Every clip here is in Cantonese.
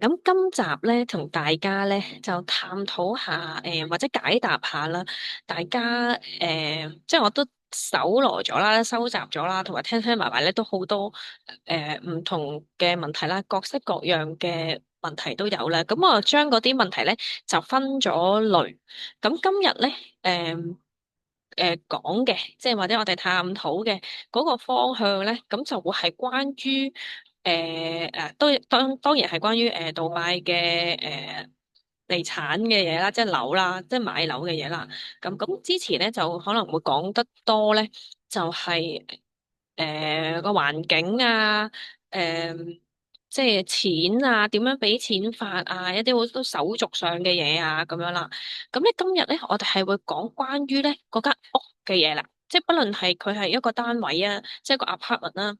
咁今集咧，同大家咧就探討下，或者解答下啦。大家即係我都搜羅咗啦，收集咗啦，同埋聽聽埋埋咧，都好多唔同嘅問題啦，各式各樣嘅問題都有啦。咁我將嗰啲問題咧就分咗類。咁今日咧，講嘅，即係或者我哋探討嘅嗰個方向咧，咁就會係關於都當然係關於杜拜嘅地產嘅嘢啦，即係樓啦，即係買樓嘅嘢啦。咁之前咧就可能會講得多咧，就係個環境啊，誒、即係錢啊，點樣俾錢法啊，一啲好多手續上嘅嘢啊，咁樣啦。咁咧今日咧，我哋係會講關於咧嗰間屋嘅嘢啦，即係不論係佢係一個單位啊，即係個 apartment 啦，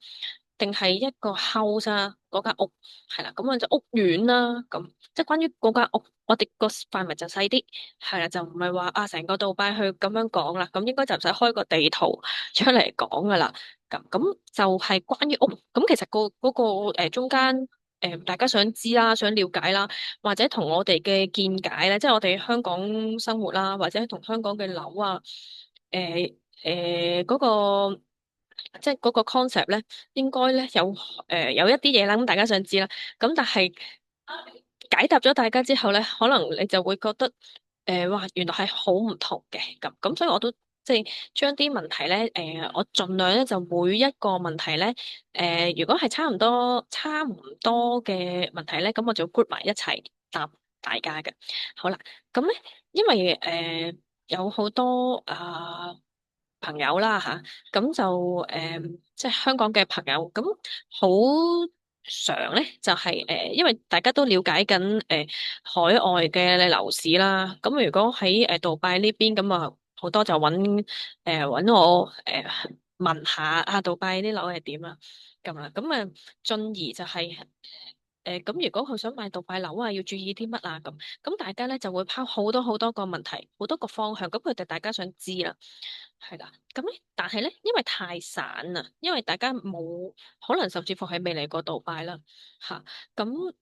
定係一個 house 啊，嗰間屋係啦，咁我就屋苑啦，咁即係關於嗰間屋，我哋個範圍就細啲，係啦，就唔係話啊成個杜拜去咁樣講啦，咁應該就唔使開個地圖出嚟講噶啦，咁就係關於屋，咁其實嗰個中間。大家想知啦，想了解啦，或者同我哋嘅見解咧，即係我哋香港生活啦，或者同香港嘅樓啊，嗰個即係嗰個 concept 咧，應該咧有一啲嘢啦，咁大家想知啦，咁但係解答咗大家之後咧，可能你就會覺得哇，原來係好唔同嘅咁，所以我都即係將啲問題咧，我盡量咧就每一個問題咧，如果係差唔多嘅問題咧，咁我就 group 埋一齊答大家嘅。好啦，咁咧，因為有好多朋友啦吓，咁就即係香港嘅朋友，咁好常咧就係因為大家都了解緊海外嘅樓市啦，咁如果喺杜拜呢邊咁啊，好多就揾我問下啊杜拜啲樓係點啊咁啊，咁啊進而就係咁如果佢想買杜拜樓啊，要注意啲乜啊咁大家咧就會拋好多好多個問題，好多個方向，咁佢哋大家想知啦。係啦，咁咧，但係咧，因為太散啦，因為大家冇可能甚至乎係未嚟過杜拜啦，吓咁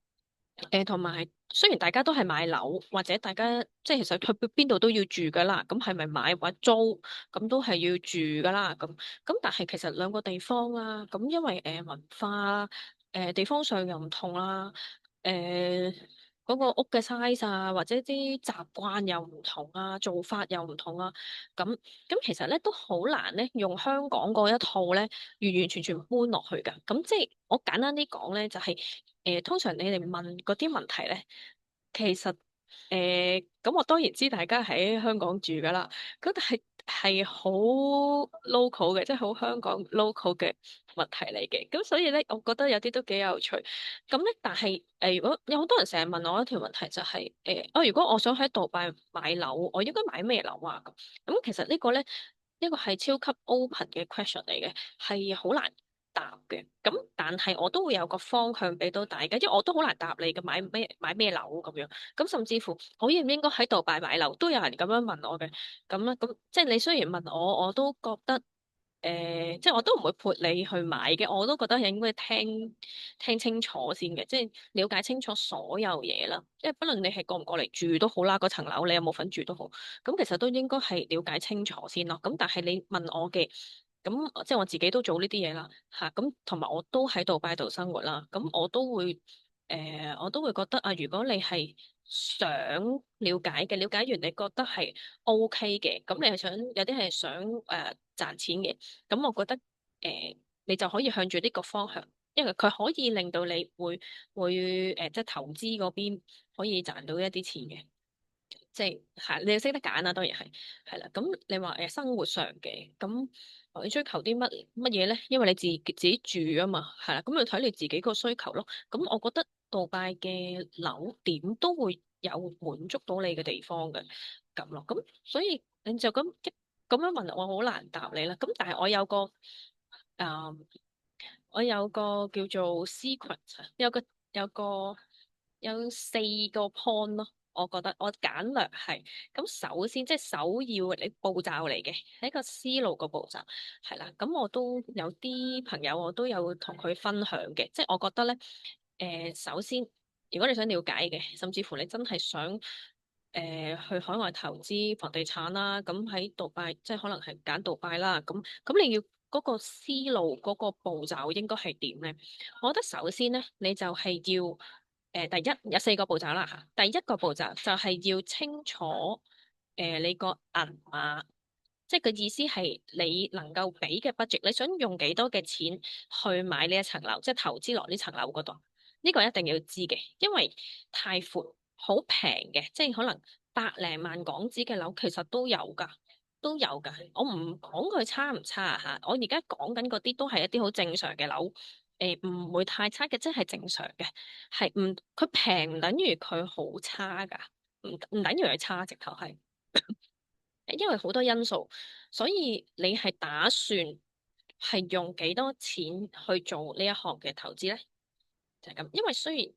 同埋雖然大家都係買樓，或者大家即係其實去邊度都要住噶啦，咁係咪買或者租咁都係要住噶啦，咁但係其實兩個地方啦，咁因為文化地方上又唔同啦，誒、嗰個屋嘅 size 啊，或者啲習慣又唔同啊，做法又唔同啊。咁其實咧都好難咧，用香港嗰一套咧，完完全全搬落去㗎。咁即係我簡單啲講咧，就係、通常你哋問嗰啲問題咧，其實咁我當然知大家喺香港住㗎啦。咁但係好 local 嘅，即係好香港 local 嘅問題嚟嘅。咁所以咧，我覺得有啲都幾有趣。咁咧，但係如果有好多人成日問我一條問題就係、如果我想喺杜拜買樓，我應該買咩樓啊？咁其實呢個咧，呢個係超級 open 嘅 question 嚟嘅，係好難答嘅。咁但係我都會有個方向俾到大家，因為我都好難答你嘅買咩樓咁樣。咁甚至乎我應唔應該喺杜拜買樓，都有人咁樣問我嘅。咁咧，咁即係你雖然問我，我都覺得。即係我都唔會潑你去買嘅，我都覺得應該聽清楚先嘅，即係了解清楚所有嘢啦。即係不論你係過唔過嚟住都好啦，嗰層樓你有冇份住都好，咁其實都應該係了解清楚先咯。咁但係你問我嘅，咁即係我自己都做呢啲嘢啦，吓咁同埋我都喺杜拜度生活啦，咁我都會覺得啊，如果你係想了解嘅，了解完你覺得係 OK 嘅，咁你係想有啲係想賺錢嘅，咁我覺得你就可以向住呢個方向，因為佢可以令到你會即係投資嗰邊可以賺到一啲錢嘅。即係你要識得揀啦，當然係啦。咁你話生活上嘅咁，你追求啲乜嘢咧？因為你自己住啊嘛，係啦。咁要睇你自己個需求咯。咁我覺得杜拜嘅樓點都會有滿足到你嘅地方嘅咁咯。咁所以你就咁樣問我，好難答你啦。咁但係誒，我有個叫做 secret，有個有四個 point 咯。我覺得我簡略係咁，首先即係首要你步驟嚟嘅，係一個思路個步驟係啦。咁我都有啲朋友，我都有同佢分享嘅，即係我覺得咧，首先如果你想了解嘅，甚至乎你真係想去海外投資房地產啦，咁喺杜拜即係可能係揀杜拜啦，咁你要嗰個思路嗰個步驟應該係點咧？我覺得首先咧，你就係要第一有4個步驟啦嚇。第一個步驟就係要清楚你個銀碼，即係個意思係你能夠俾嘅 budget，你想用幾多嘅錢去買呢一層樓，即係投資落呢層樓嗰度。呢個一定要知嘅，因為太闊好平嘅，即係可能百零萬港紙嘅樓其實都有㗎，都有㗎。我唔講佢差唔差啊嚇，我而家講緊嗰啲都係一啲好正常嘅樓。唔會太差嘅，即係正常嘅，係唔佢平唔等於佢好差㗎，唔等於佢差，直頭係，因為好多因素，所以你係打算係用幾多錢去做呢一項嘅投資咧？就係咁，因為雖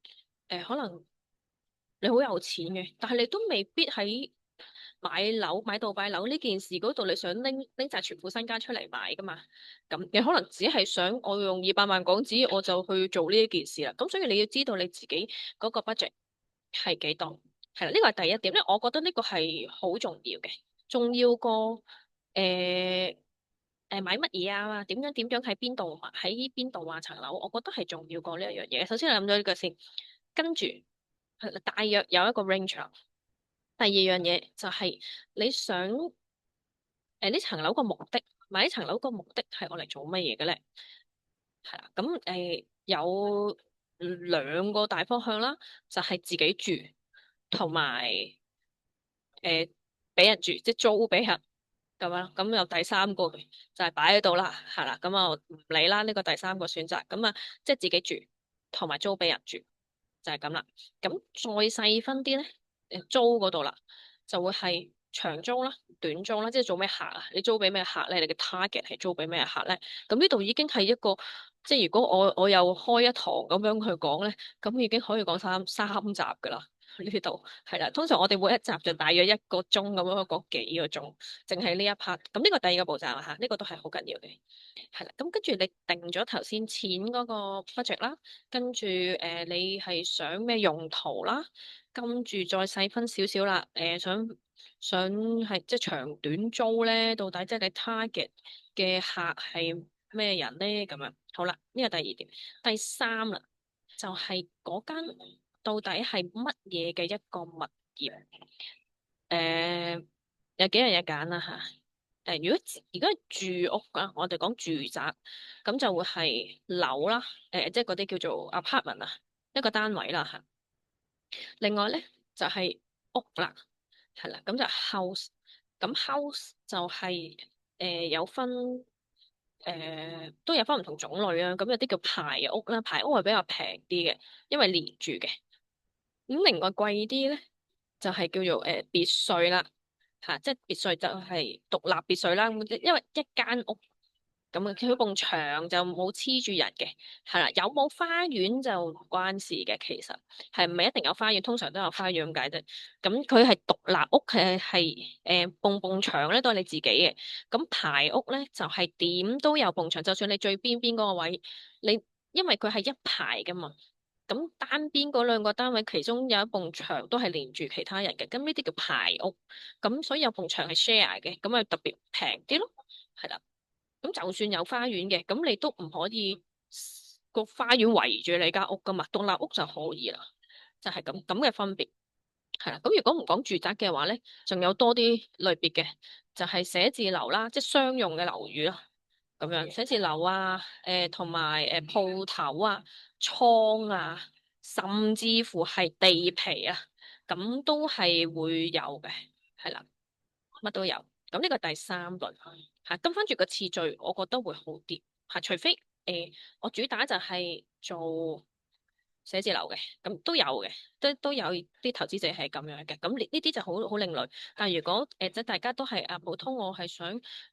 然可能你好有錢嘅，但係你都未必喺買樓買杜拜樓呢件事嗰度，你想拎晒全副身家出嚟買噶嘛？咁你可能只係想我用200萬港紙我就去做呢一件事啦。咁所以你要知道你自己嗰個 budget 係幾多，係啦，呢個係第一點咧。我覺得呢個係好重要嘅，重要過誒買乜嘢啊？點樣喺邊度邊度啊？層樓，我覺得係重要過呢一樣嘢。首先你諗咗呢個先，跟住係啦大約有一個 range 啦。第二樣嘢就係你想呢層樓個目的，買呢層樓個目的係我嚟做乜嘢嘅咧？係啦，咁有2個大方向啦，就係自己住同埋誒俾人住，即係租俾人咁樣。咁有第三個嘅就係擺喺度啦，係啦，咁啊唔理啦，呢個第三個選擇，咁啊即係自己住同埋租俾人住。就係咁啦。咁再細分啲咧，租嗰度啦，就會係長租啦、短租啦，即係做咩客啊？你租俾咩客咧？你嘅 target 係租俾咩客咧？咁呢度已經係一個，即係如果我又開一堂咁樣去講咧，咁已經可以講三集噶啦。呢度係啦，通常我哋每一集就大約1個鐘咁樣講幾個鐘，淨係呢一 part。咁呢個第二個步驟啊嚇，呢個都係好緊要嘅。係啦，咁跟住你定咗頭先錢嗰個 budget 啦，跟住你係想咩用途啦，跟住再細分少少啦，想係即係長短租咧，到底即係你 target 嘅客係咩人咧？咁樣好啦，呢個第二點，第三啦，就係嗰間到底係乜嘢嘅一個物業？誒、有幾樣嘢揀啦吓。如果係住屋啊，我哋講住宅，咁就會係樓啦，即係嗰啲叫做 apartment 啊，一個單位啦吓。另外咧就係、屋啦，係啦，咁就 house。咁 house 就係、有分都有分唔同種類啊。咁有啲叫排屋啦，排屋係比較平啲嘅，因為連住嘅。咁另外貴啲咧，就係、叫做別墅啦，嚇、即係別墅就係獨立別墅啦。咁因為一間屋咁啊，佢埲牆就冇黐住人嘅，係啦。有冇花園就唔關事嘅，其實係唔係一定有花園，通常都有花園咁解啫。咁佢係獨立屋，埲牆咧都係你自己嘅。咁排屋咧就係、點都有埲牆，就算你最邊邊嗰個位，你因為佢係一排噶嘛。咁單邊嗰2個單位，其中有一埲牆都係連住其他人嘅，咁呢啲叫排屋。咁所以有埲牆係 share 嘅，咁啊特別平啲咯，係啦。咁就算有花園嘅，咁你都唔可以個花園圍住你間屋噶嘛，獨立屋就可以啦，就係咁嘅分別，係啦。咁如果唔講住宅嘅話咧，仲有多啲類別嘅，就係寫字樓啦，即係商用嘅樓宇啦。咁樣寫字樓啊，同埋鋪頭啊、倉啊，甚至乎係地皮啊，咁都係會有嘅，係啦，乜都有。咁呢個第三類嚇，跟翻住個次序，我覺得會好啲嚇。除非我主打就係做寫字樓嘅，咁都有嘅，都有啲投資者係咁樣嘅。咁呢啲就好另類。但係如果即係大家都係普通，我係想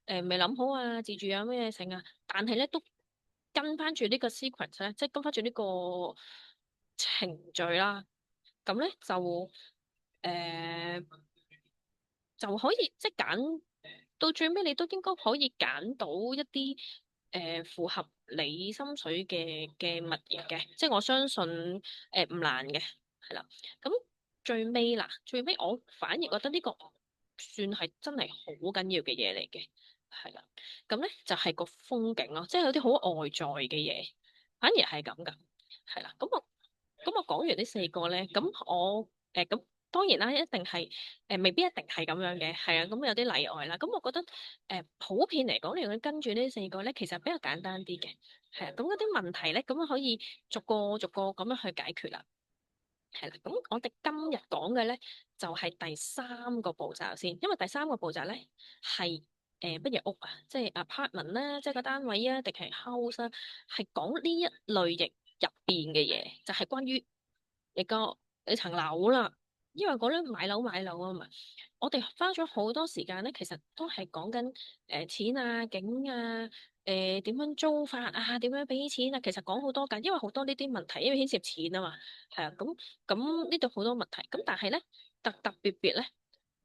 未諗好啊，自住有咩剩啊，但係咧都跟翻住呢個 sequence 咧，即係跟翻住呢個程序啦。咁咧就。誒、就可以即係揀到最尾，你都應該可以揀到一啲符合你心水嘅物業嘅，即係我相信唔難嘅，係啦。咁最尾嗱，最尾我反而覺得呢個算係真係好緊要嘅嘢嚟嘅，係啦。咁咧就係個風景咯，即係有啲好外在嘅嘢，反而係咁噶，係啦。咁我講完呢四個咧，咁我咁當然啦，一定係未必一定係咁樣嘅，係啊，咁有啲例外啦。咁我覺得普遍嚟講，你如果跟住呢四個咧，其實比較簡單啲嘅，係啊。咁嗰啲問題咧，咁可以逐個逐個咁樣去解決啦。係啦，咁我哋今日講嘅咧就係第三個步驟先，因為第三個步驟咧係乜嘢屋啊，即係 apartment 啦，即係個單位啊，定係 house 啊，係講呢一類型入邊嘅嘢，就係關於你個你層樓啦。因為嗰啲買樓啊嘛，我哋花咗好多時間咧，其實都係講緊錢啊、景啊、點樣租法啊、點樣俾錢啊，其實講好多㗎，因為好多呢啲問題，因為牽涉錢啊嘛，係啊，咁呢度好多問題，咁但係咧特別咧，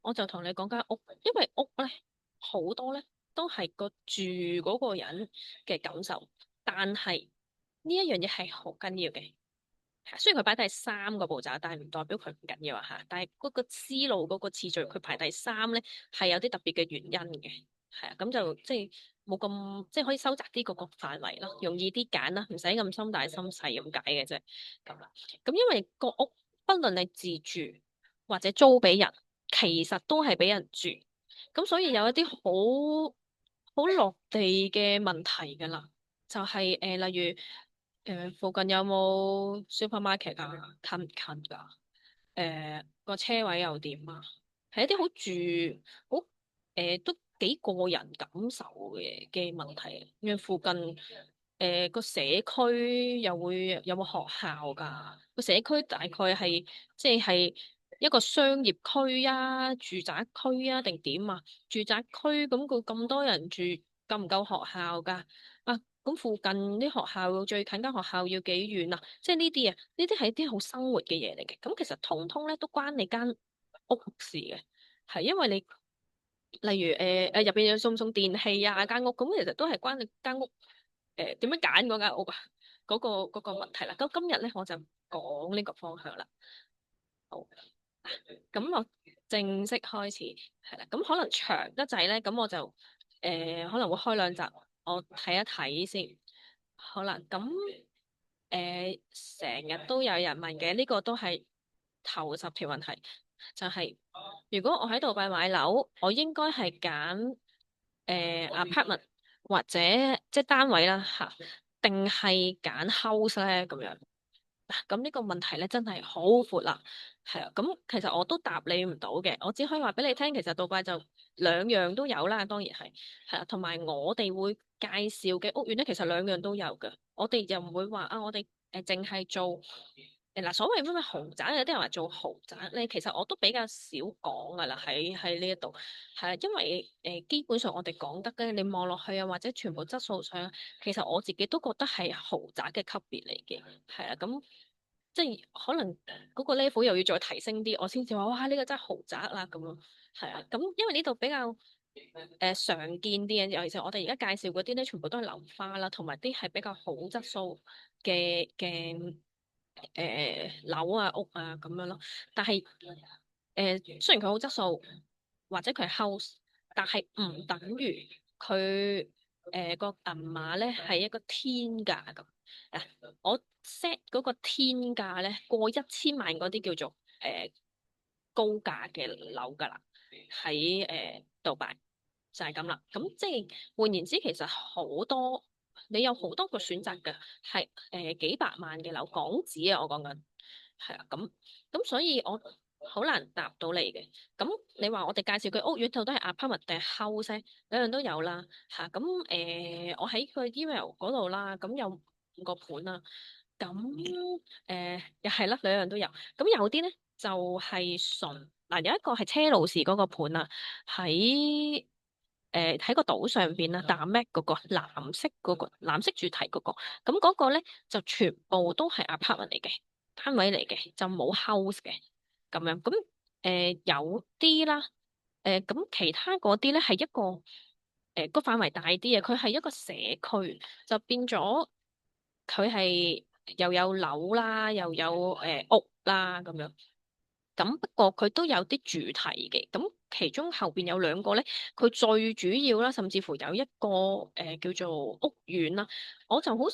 我就同你講間屋，因為屋咧好多咧都係個住嗰個人嘅感受，但係呢一樣嘢係好緊要嘅。雖然佢擺第三個步驟，但係唔代表佢唔緊要啊嚇。但係嗰個思路嗰個次序，佢排第三咧，係有啲特別嘅原因嘅。係啊，咁就即係冇咁即係可以收窄啲嗰個範圍咯，容易啲揀啦，唔使咁心大心細咁解嘅啫。咁啦，咁因為個屋，不論你自住或者租俾人，其實都係俾人住。咁所以有一啲好落地嘅問題㗎啦。就係、例如附近有冇 supermarket 啊？近唔近㗎？個車位又點啊？係一啲好住好都幾個人感受嘅問題。因為附近個社區又會有冇學校㗎？個社區大概係即係一個商業區啊、住宅區啊定點啊？住宅區咁佢咁多人住，夠唔夠學校㗎？啊，咁附近啲學校最近間學校要幾遠啊？即係呢啲啊，呢啲係一啲好生活嘅嘢嚟嘅。咁其實通通咧都關你間屋事嘅，係因為你例如入邊有送電器啊間屋，咁其實都係關你間屋點樣揀嗰間屋啊嗰個問題啦。咁今日咧我就講呢個方向啦。好，咁我正式開始係啦。咁可能長得滯咧，咁我就可能會開兩集，我睇一睇先。好啦，咁成日都有人問嘅，呢個都係頭十條問題，就係如果我喺杜拜買樓，我應該係揀apartment 或者即係單位啦嚇，定係揀 house 咧咁樣？咁呢個問題咧真係好闊啦，係啊，咁其實我都答你唔到嘅，我只可以話俾你聽，其實杜拜就兩樣都有啦，當然係啊，同埋我哋會介紹嘅屋苑咧，其實兩樣都有嘅，我哋又唔會話啊，我哋淨係做嗱所謂咩豪宅，有啲人話做豪宅咧，其實我都比較少講噶啦，喺呢一度係啊，因為基本上我哋講得咧，你望落去啊，或者全部質素上，其實我自己都覺得係豪宅嘅級別嚟嘅。係啊，咁即係可能嗰個 level 又要再提升啲，我先至話哇呢個真係豪宅啦咁咯。係啊，咁因為呢度比較常見啲嘅，尤其是我哋而家介紹嗰啲咧，全部都係樓花啦，同埋啲係比較好質素嘅樓啊屋啊咁樣咯。但係雖然佢好質素，或者佢係 house，但係唔等於佢個銀碼咧係一個天價咁。嗱，我 set 嗰個天價咧過1000萬嗰啲叫做高價嘅樓㗎啦，喺杜拜就係咁啦。咁即係換言之，其實好多你有好多個選擇嘅，係幾百萬嘅樓港紙啊，我講緊係啊。咁所以我好難答到你嘅。咁你話我哋介紹嘅屋苑度都係 apartment 定係 house 咧，兩樣都有啦嚇。咁我喺個 email 嗰度啦，咁有5個盤啦。咁又係啦，兩樣都有。咁有啲咧就係純嗱，有一個係車路士嗰個盤啊，喺個島上邊啦，大咩嗰個藍色主題嗰個，咁嗰個咧就全部都係 apartment 嚟嘅，單位嚟嘅，就冇 house 嘅咁樣。咁有啲啦，咁其他嗰啲咧係一個個範圍大啲嘅，佢係一個社區，就變咗佢係又有樓啦，又有屋啦咁樣。咁不過佢都有啲主題嘅，咁其中後邊有兩個咧，佢最主要啦，甚至乎有一個叫做屋苑啦，我就好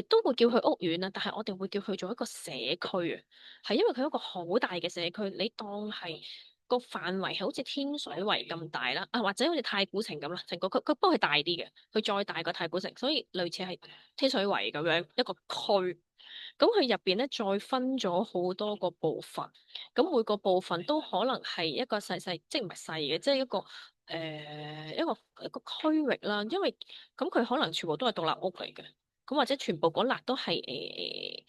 都會叫佢屋苑啦，但係我哋會叫佢做一個社區啊，係因為佢一個好大嘅社區，你當係個範圍係好似天水圍咁大啦，啊或者好似太古城咁啦，成個區佢不過係大啲嘅，佢再大過太古城，所以類似係天水圍咁樣一個區。咁佢入邊咧再分咗好多個部分，咁每個部分都可能係一個細細，即係唔係細嘅，即係一個一個區域啦。因為咁佢可能全部都係獨立屋嚟嘅，咁或者全部嗰笪都係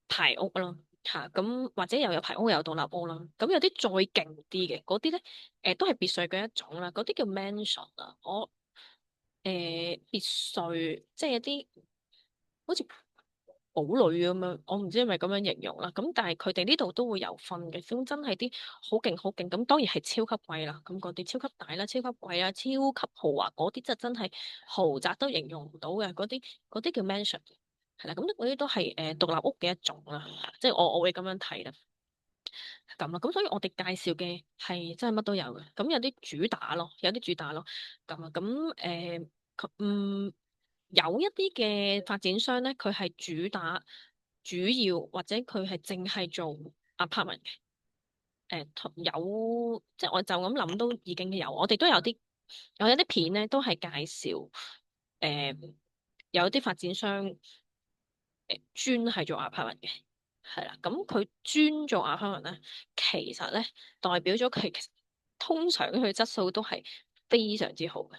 排屋啦，嚇咁或者又有排屋又有獨立屋啦。咁有啲再勁啲嘅嗰啲咧，都係別墅嘅一種啦，嗰啲叫 mansion 啊。別墅即係一啲好似堡壘咁樣，我唔知係咪咁樣形容啦。咁但係佢哋呢度都會有分嘅，咁真係啲好勁好勁。咁當然係超級貴啦，咁嗰啲超級大啦、超級貴啊、超級豪華嗰啲就真係豪宅都形容唔到嘅。嗰啲叫 mansion，係啦。咁嗰啲都係獨立屋嘅一種啦，即係我會咁樣睇啦。咁啦，咁所以我哋介紹嘅係真係乜都有嘅。咁有啲主打咯，有啲主打咯。咁啊，咁有一啲嘅發展商咧，佢係主打主要或者佢係淨係做 apartment 嘅。有即係我就咁諗都已經有，我哋都有啲有一啲片咧，都係介紹有啲發展商專係做 apartment 嘅。係啦，咁佢專做 apartment 咧，其實咧代表咗佢其實通常佢質素都係非常之好嘅。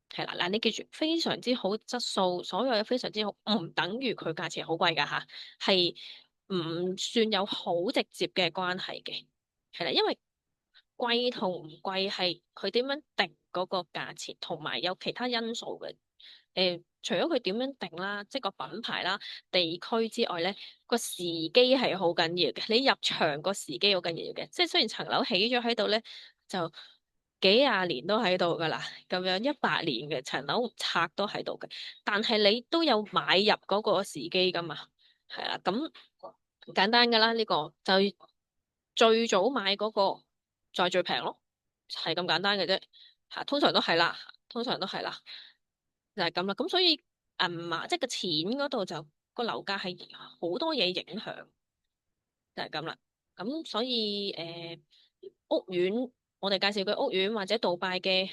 係啦，嗱，你記住非常之好質素，所有嘢非常之好，唔等於佢價錢好貴㗎吓，係唔算有好直接嘅關係嘅。係啦，因為貴同唔貴係佢點樣定嗰個價錢，同埋有其他因素嘅。除咗佢點樣定啦，即係個品牌啦、地區之外咧，個時機係好緊要嘅。你入場個時機好緊要嘅，即係雖然層樓起咗喺度咧，就幾廿年都喺度噶啦，咁樣100年嘅層樓拆都喺度嘅，但係你都有買入嗰個時機噶嘛，係啦，咁簡單噶啦，呢個就最早買嗰個就係最平咯，係咁簡單嘅啫，吓通常都係啦，通常都係啦。就係咁啦，咁所以即係個錢嗰度就個樓價係好多嘢影響，就係咁啦。咁所以屋苑，我哋介紹嘅屋苑或者杜拜嘅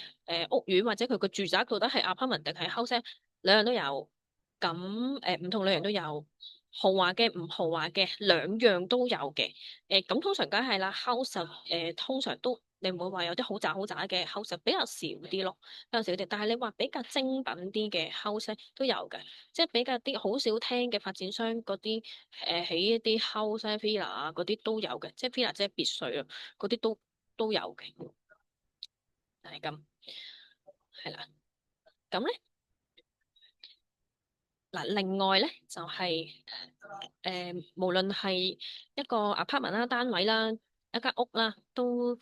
屋苑或者佢個住宅到底係 apartment 定係 house，兩樣都有。咁唔同類型都有，豪華嘅唔豪華嘅兩樣都有嘅。咁通常梗係啦，house 通常都你唔會話有啲好渣好渣嘅 house 比較少啲咯，比較少啲。但係你話比較精品啲嘅 house 呢都有嘅，即係比較啲好少聽嘅發展商嗰啲起一啲 house villa 啊嗰啲都有嘅，即係 villa 即係別墅啊嗰啲都有嘅，係咁係啦。咁咧。嗱，另外咧就係、無論係一個 apartment 啦、單位啦、一間屋啦，都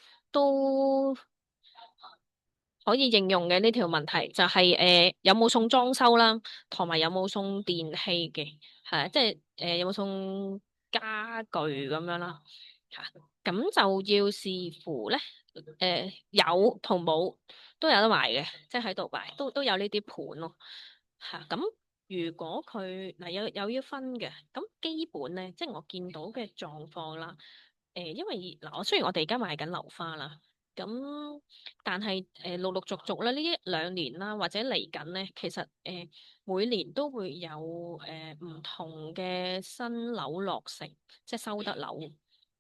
可以應用嘅呢條問題，就係、有冇送裝修啦，同埋有冇送電器嘅，係啊即係有冇送家具咁樣啦，嚇咁就要視乎咧，有同冇都有得賣嘅，即係喺度賣都有呢啲盤咯，嚇咁。如果佢嗱有要分嘅，咁基本咧，即係我見到嘅狀況啦。因為嗱，我雖然哋而家賣緊樓花啦，咁但係陸陸續續咧呢一兩年啦，或者嚟緊咧，其實每年都會有唔同嘅新樓落成，即係收得樓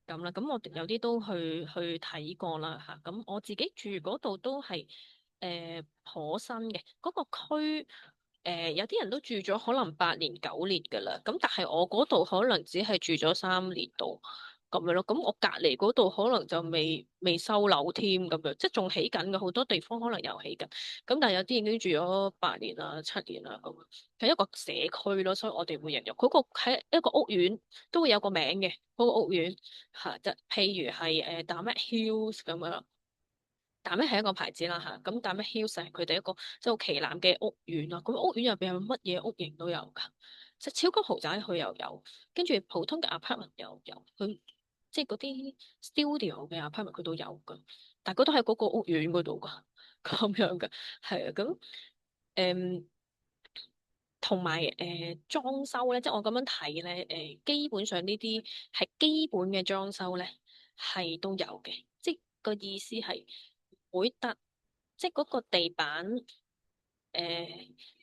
咁啦。咁我哋有啲都去睇過啦嚇。咁我自己住嗰度都係頗新嘅，嗰個區。有啲人都住咗可能8年9年噶啦，咁但係我嗰度可能只係住咗3年度，咁樣咯。咁我隔離嗰度可能就未收樓添咁樣，即係仲起緊嘅，好多地方可能又起緊。咁但係有啲已經住咗8年啦、7年啦咁，係一個社區咯，所以我哋會形容嗰個喺一個屋苑都會有個名嘅嗰個屋苑嚇，即譬如係Dammit Hills 咁樣咯。Dammit 係一個牌子啦嚇，咁Dammit Hills 係佢哋一個即係好旗艦嘅屋苑啦。咁屋苑入邊係乜嘢屋型都有㗎，即係超級豪宅佢又有，跟住普通嘅 apartment 又有，佢即係嗰啲 studio 嘅 apartment 佢都有㗎，但係佢都喺嗰個屋苑嗰度㗎，咁樣㗎，係啊，咁誒同埋裝修咧，即係我咁樣睇咧，基本上呢啲係基本嘅裝修咧係都有嘅，即係個意思係會得。即係嗰個地板，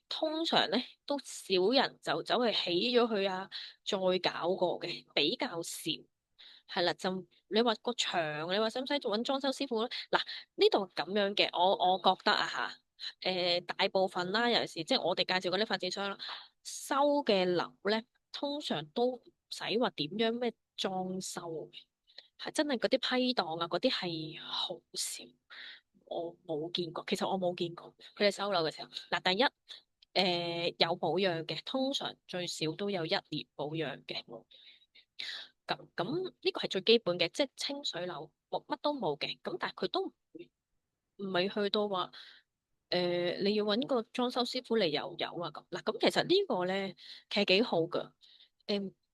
通常咧都少人就走去起咗佢啊，再搞過嘅比較少，係啦。就你話個牆，你話使唔使揾裝修師傅咧？嗱，呢度咁樣嘅，我覺得啊嚇，大部分啦，尤其是即係我哋介紹嗰啲發展商啦，收嘅樓咧，通常都唔使話點樣咩裝修嘅，係真係嗰啲批檔啊，嗰啲係好少。我冇見過，其實我冇見過佢哋收樓嘅時候。嗱，第一，有保養嘅，通常最少都有1年保養嘅。咁呢個係最基本嘅，即係清水樓冇乜都冇嘅。咁但係佢都唔係去到話，你要揾個裝修師傅嚟油油啊咁。嗱，咁其實個呢個咧其實幾好噶。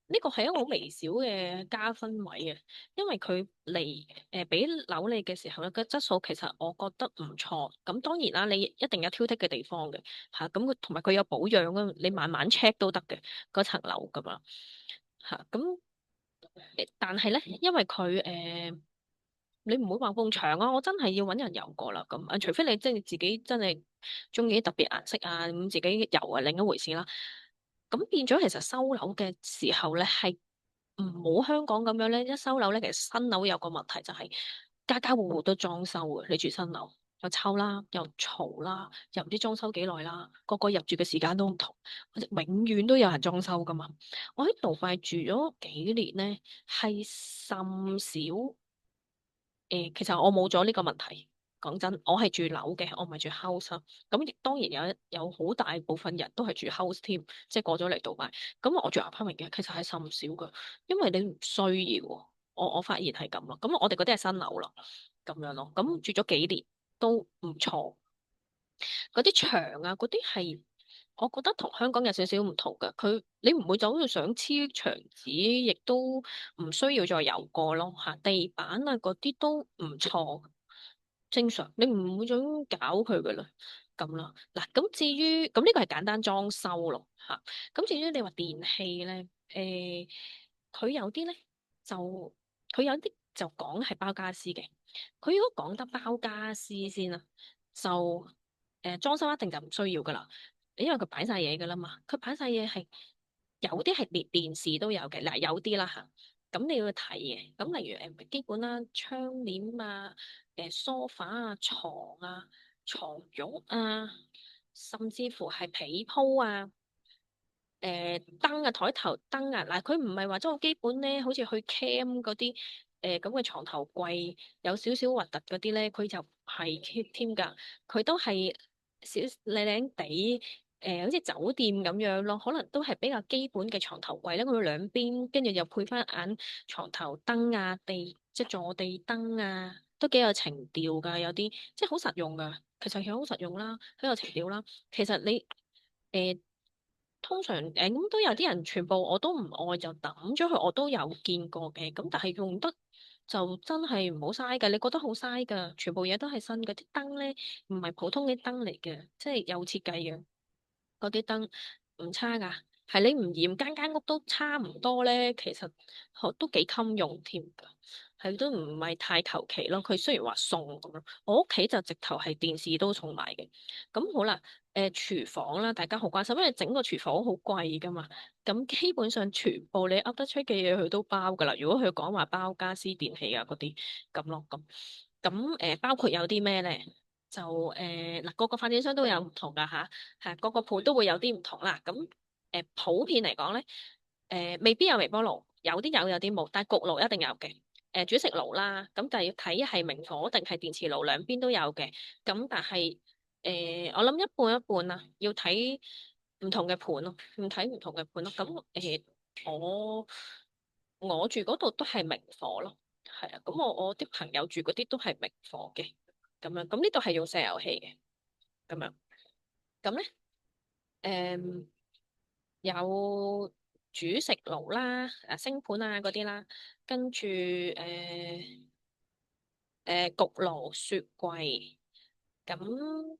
呢個係一個好微小嘅加分位嘅，因為佢嚟俾樓你嘅時候咧，個質素其實我覺得唔錯。咁當然啦，你一定有挑剔嘅地方嘅嚇。咁佢同埋佢有保養啊，你慢慢 check 都得嘅嗰層樓咁樣嚇。但係咧，因為佢你唔會話埲牆啊，我真係要揾人油過啦咁啊，除非你即係自己真係中意啲特別顏色啊，咁自己油係另一回事啦。咁變咗其實收樓嘅時候咧，係唔好香港咁樣咧，一收樓咧，其實新樓有個問題就係家家戶戶都裝修嘅，你住新樓又臭啦，又嘈啦，又唔知裝修幾耐啦，個個入住嘅時間都唔同，永遠都有人裝修噶嘛。我喺杜拜住咗幾年咧，係甚少。其實我冇咗呢個問題。講真，我係住樓嘅，我唔係住 house 啊。咁亦當然有好大部分人都係住 house 添，即係過咗嚟杜拜。咁我住 apartment 嘅，其實係甚少㗎，因為你唔需要。我發現係咁咯。咁我哋嗰啲係新樓咯，咁樣咯。咁住咗幾年都唔錯。嗰啲牆啊，嗰啲係我覺得同香港有少少唔同㗎。你唔會就好似想黐牆紙，亦都唔需要再油過咯嚇。地板啊嗰啲都唔錯，正常你唔會想搞佢噶啦咁啦。嗱，咁至於咁呢個係簡單裝修咯嚇。咁至於你話電器咧，佢有啲咧就佢有啲就講係包家私嘅。佢如果講得包家私先啦，就裝修一定就唔需要噶啦，因為佢擺晒嘢噶啦嘛。佢擺晒嘢係有啲係連電視都有嘅，嗱有啲啦嚇。咁你要睇嘅，咁例如基本啦，窗簾啊、梳化啊、床啊、床褥啊，甚至乎係被鋪啊。燈啊，台頭燈啊，嗱，佢唔係話真係好基本咧，好似去 cam 嗰啲咁嘅床頭櫃有少少核突嗰啲咧，佢就唔係添㗎，佢都係少靚靚地好似酒店咁樣咯，可能都係比較基本嘅床頭櫃咧，佢兩邊跟住又配翻眼床頭燈啊，即係坐地燈啊，都幾有情調㗎，有啲即係好實用㗎，其實好實用啦，好有情調啦，其實你。誒通常咁都有啲人全部我都唔愛就抌咗佢，我都有見過嘅。咁但係用得就真係唔好嘥㗎，你覺得好嘥㗎？全部嘢都係新嘅，啲燈咧唔係普通嘅燈嚟嘅，即係有設計嘅嗰啲燈唔差㗎。係你唔嫌間屋都差唔多咧，其實都幾襟用添㗎。係都唔係太求其咯。佢雖然話送咁樣，我屋企就直頭係電視都送埋嘅。咁好啦。廚房啦，大家好關心，因為整個廚房好貴噶嘛，咁基本上全部你噏得出嘅嘢佢都包噶啦。如果佢講話包家私電器啊嗰啲咁咯，咁包括有啲咩咧？就嗱，個個發展商都有唔同噶吓，係個個鋪都會有啲唔同啦。咁普遍嚟講咧，未必有微波爐，有啲有，有啲冇，但係焗爐一定有嘅。煮食爐啦，咁就要睇係明火定係電磁爐，兩邊都有嘅。咁但係我諗一半一半啦，要睇唔同嘅盤咯，唔睇唔同嘅盤咯。咁我我住嗰度都係明火咯，係啊。咁我啲朋友住嗰啲都係明火嘅，咁樣。咁呢度係用石油氣嘅，咁樣。咁咧，誒、有煮食爐啦，星盤啊嗰啲啦，跟住焗爐、雪櫃，咁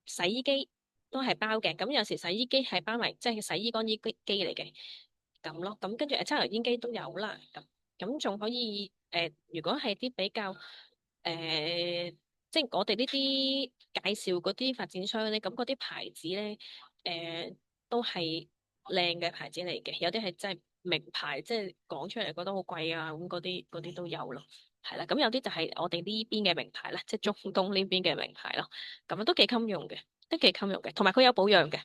洗衣機都係包嘅。咁有時洗衣機係包埋，即係洗衣乾衣機嚟嘅，咁咯。咁跟住抽油煙機都有啦。咁仲可以如果係啲比較即係我哋呢啲介紹嗰啲發展商咧，咁嗰啲牌子咧，誒、都係靚嘅牌子嚟嘅。有啲係真係名牌，即係講出嚟覺得好貴啊，咁嗰啲都有咯。係啦，咁有啲就係我哋呢邊嘅名牌啦，即係中東呢邊嘅名牌咯。咁啊都幾襟用嘅，都幾襟用嘅，同埋佢有保養嘅。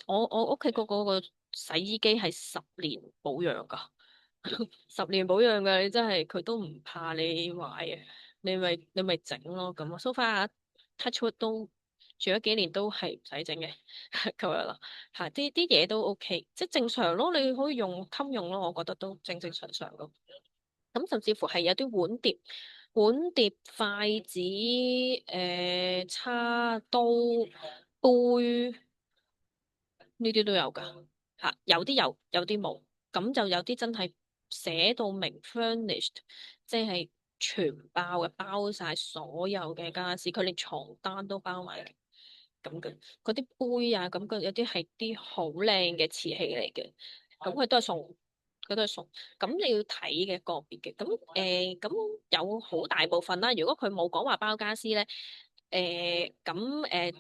我屋企個洗衣機係10年保養噶，10年保養噶，你真係佢都唔怕你壞啊，你咪整咯咁啊。So far touch wood 都住咗幾年都係唔使整嘅咁樣咯。吓啲嘢都 OK，即係正常咯，你可以用襟用咯，我覺得都正正常常咯。咁甚至乎係有啲碗碟、筷子、叉、刀、杯呢啲都有噶吓，有啲有，有啲冇，咁就有啲真係寫到明 furnished，即係全包嘅，包晒所有嘅家私，佢連床單都包埋嘅。咁嘅嗰啲杯啊，咁有啲係啲好靚嘅瓷器嚟嘅，咁佢都係送，佢都係送。咁你要睇嘅個別嘅，咁有好大部分啦。如果佢冇講話包家私咧，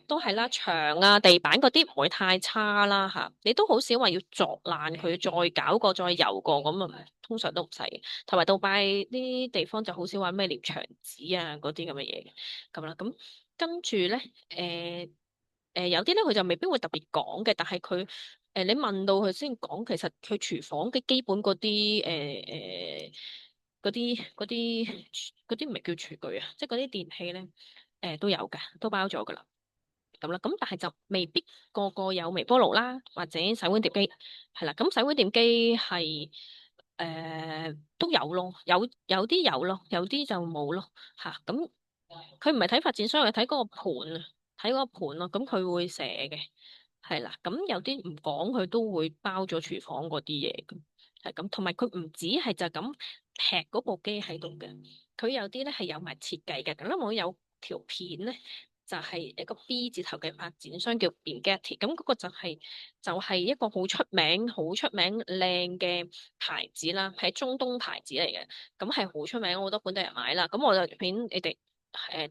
都係啦，牆啊、地板嗰啲唔會太差啦嚇，你都好少話要鑿爛佢，再搞過、再油過咁啊，通常都唔使嘅。同埋杜拜啲地方就好少話咩粘牆紙啊嗰啲咁嘅嘢嘅，咁啦，咁跟住咧，有啲咧佢就未必會特別講嘅，但係佢你問到佢先講，其實佢廚房嘅基本嗰啲嗰啲唔係叫廚具啊，即係嗰啲電器咧都有嘅，都包咗噶啦，咁啦，咁但係就未必個個有微波爐啦，或者洗碗碟機係啦，咁洗碗碟機係都有咯，有啲有咯，有啲就冇咯吓，咁佢唔係睇發展商，係睇嗰個盤啊。睇嗰個盤咯，咁佢會寫嘅，係啦。咁有啲唔講，佢都會包咗廚房嗰啲嘢嘅，係咁。同埋佢唔止係就咁劈嗰部機喺度嘅，佢有啲咧係有埋設計嘅。咁咧我有條片咧，就係一個 B 字頭嘅發展商叫 Binghetti，咁嗰個就係一個好出名靚嘅牌子啦，係中東牌子嚟嘅，咁係好出名，好多本地人買啦。咁我就片你哋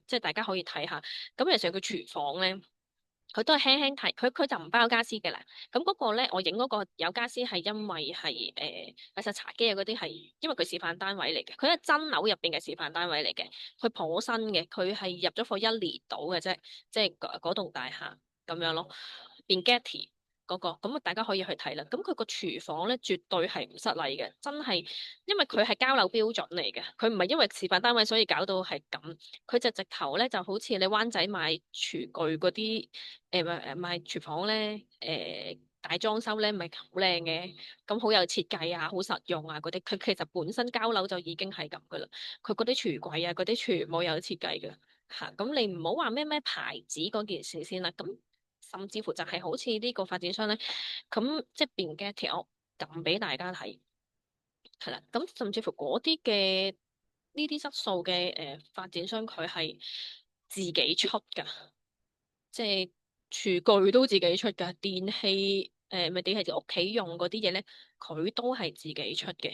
即係大家可以睇下。咁其實佢廚房咧，佢都係輕輕睇，佢就唔包家私嘅啦。咁嗰個咧，我影嗰個有家私係因為係其實茶几啊嗰啲係因為佢示範單位嚟嘅，佢係真樓入邊嘅示範單位嚟嘅，佢頗新嘅，佢係入咗貨1年到嘅啫，即係嗰棟大廈咁樣咯。Binghetti 嗰個，咁啊大家可以去睇啦。咁佢個廚房咧絕對係唔失禮嘅，真係，因為佢係交樓標準嚟嘅，佢唔係因為示範單位所以搞到係咁，佢就直頭咧就好似你灣仔買廚具嗰啲賣廚房咧大裝修咧，咪好靚嘅，咁好有設計啊，好實用啊嗰啲，佢其實本身交樓就已經係咁噶啦，佢嗰啲櫥櫃啊嗰啲全部有設計嘅嚇，咁你唔好話咩牌子嗰件事先啦，咁。甚至乎就係好似呢個發展商咧，咁即係變嘅條，我撳俾大家睇，係啦。咁甚至乎嗰啲嘅呢啲質素嘅發展商，佢係自己出㗎，即係廚具都自己出㗎，電器咪電器就屋企用嗰啲嘢咧，佢都係自己出嘅。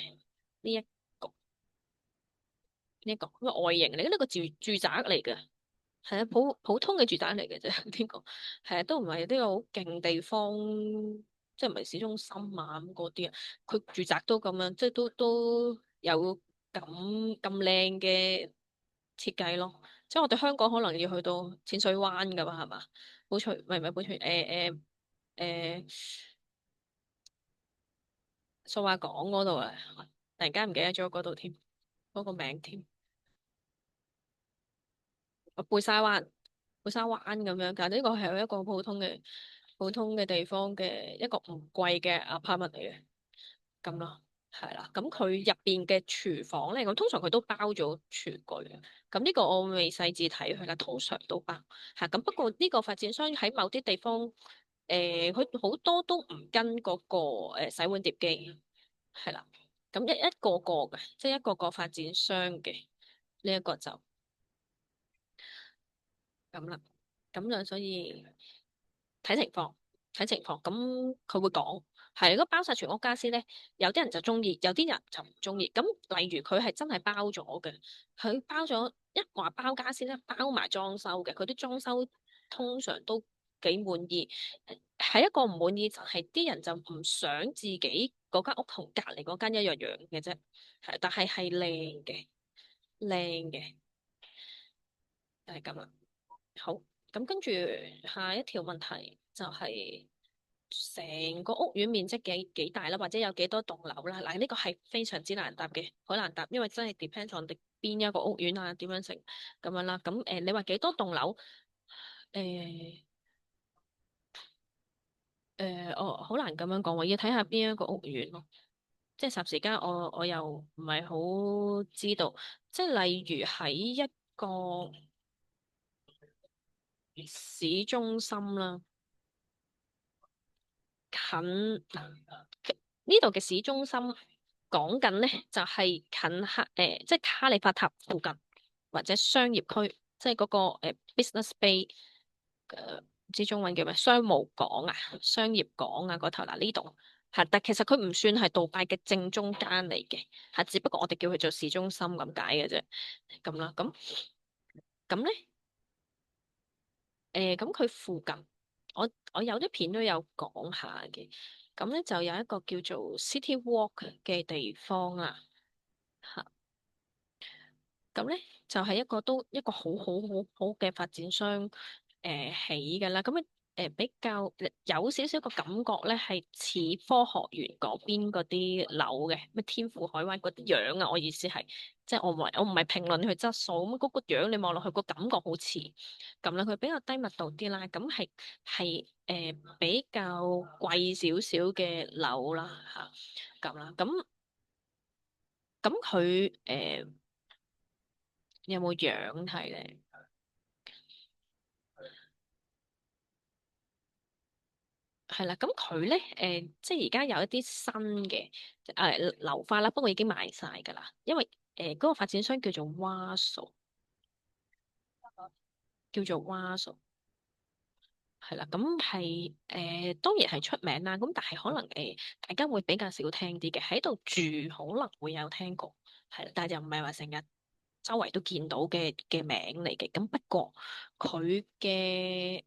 呢一個呢個外形嚟，呢個住宅嚟嘅。係啊，普通嘅住宅嚟嘅啫，呢個係啊，都唔係呢個好勁地方，即係唔係市中心啊咁嗰啲啊。佢住宅都咁樣，即係都有咁靚嘅設計咯。即係我哋香港可能要去到淺水灣噶嘛，係嘛？寶翠唔係寶翠，數碼港嗰度啊，突然間唔記得咗嗰度添，嗰個名添。貝沙灣，貝沙灣咁樣，但呢個係一個普通嘅地方嘅一個唔貴嘅 apartment 嚟嘅，咁咯，係啦。咁佢入邊嘅廚房咧，咁通常佢都包咗廚具嘅。咁呢個我未細緻睇佢啦，通常都包。係咁，不過呢個發展商喺某啲地方，佢好多都唔跟嗰個洗碗碟機，係啦。咁一個個嘅，即係一個個發展商嘅呢一個就。咁啦，咁就所以睇情況，睇情況。咁佢會講，係如果包晒全屋家私咧，有啲人就中意，有啲人就唔中意。咁例如佢係真係包咗嘅，佢包咗一話包家私咧，包埋裝修嘅，佢啲裝修通常都幾滿意。係一個唔滿意就係啲人就唔想自己嗰間屋同隔離嗰間一樣樣嘅啫，係，但係係靚嘅，靚嘅，就係咁啦。好，咁跟住下一條問題就係成個屋苑面積幾大啦，或者有幾多棟樓啦？嗱，呢個係非常之難答嘅，好難答，因為真係 depends on 邊一個屋苑啊，點樣成咁樣啦。咁你話幾多棟樓？誒、我好難咁樣講喎，要睇下邊一個屋苑咯。即係霎時間我又唔係好知道，即係例如喺一個市中心啦。近呢度嘅市中心講緊咧，就係、近即係卡里法塔附近或者商業區，即係嗰、個Business Bay 唔知中文叫咩？商務港啊，商業港啊嗰頭嗱呢度係，但其實佢唔算係杜拜嘅正中間嚟嘅，係只不過我哋叫佢做市中心咁解嘅啫，咁啦，咁咧。咁佢附近，我有啲片都有講下嘅。咁咧就有一個叫做 City Walk 嘅地方啊，嚇。咁咧就係、一個好嘅發展商起嘅啦。咁咧比較有少少個感覺咧係似科學園嗰邊嗰啲樓嘅，咩天賦海灣嗰啲樣啊。我意思係，即係我唔係評論佢質素，咁嗰個樣你望落去個感覺好似咁啦。佢比較低密度啲啦，咁係比較貴少少嘅樓啦嚇咁啦。咁佢有冇樣睇咧？係啦，咁佢咧即係而家有一啲新嘅樓花啦，不過已經賣晒㗎啦，因為嗰個發展商叫做蛙數，叫做蛙數，係啦，咁係當然係出名啦，咁但係可能大家會比較少聽啲嘅，喺度住可能會有聽過，係啦，但係就唔係話成日周圍都見到嘅名嚟嘅。咁不過佢嘅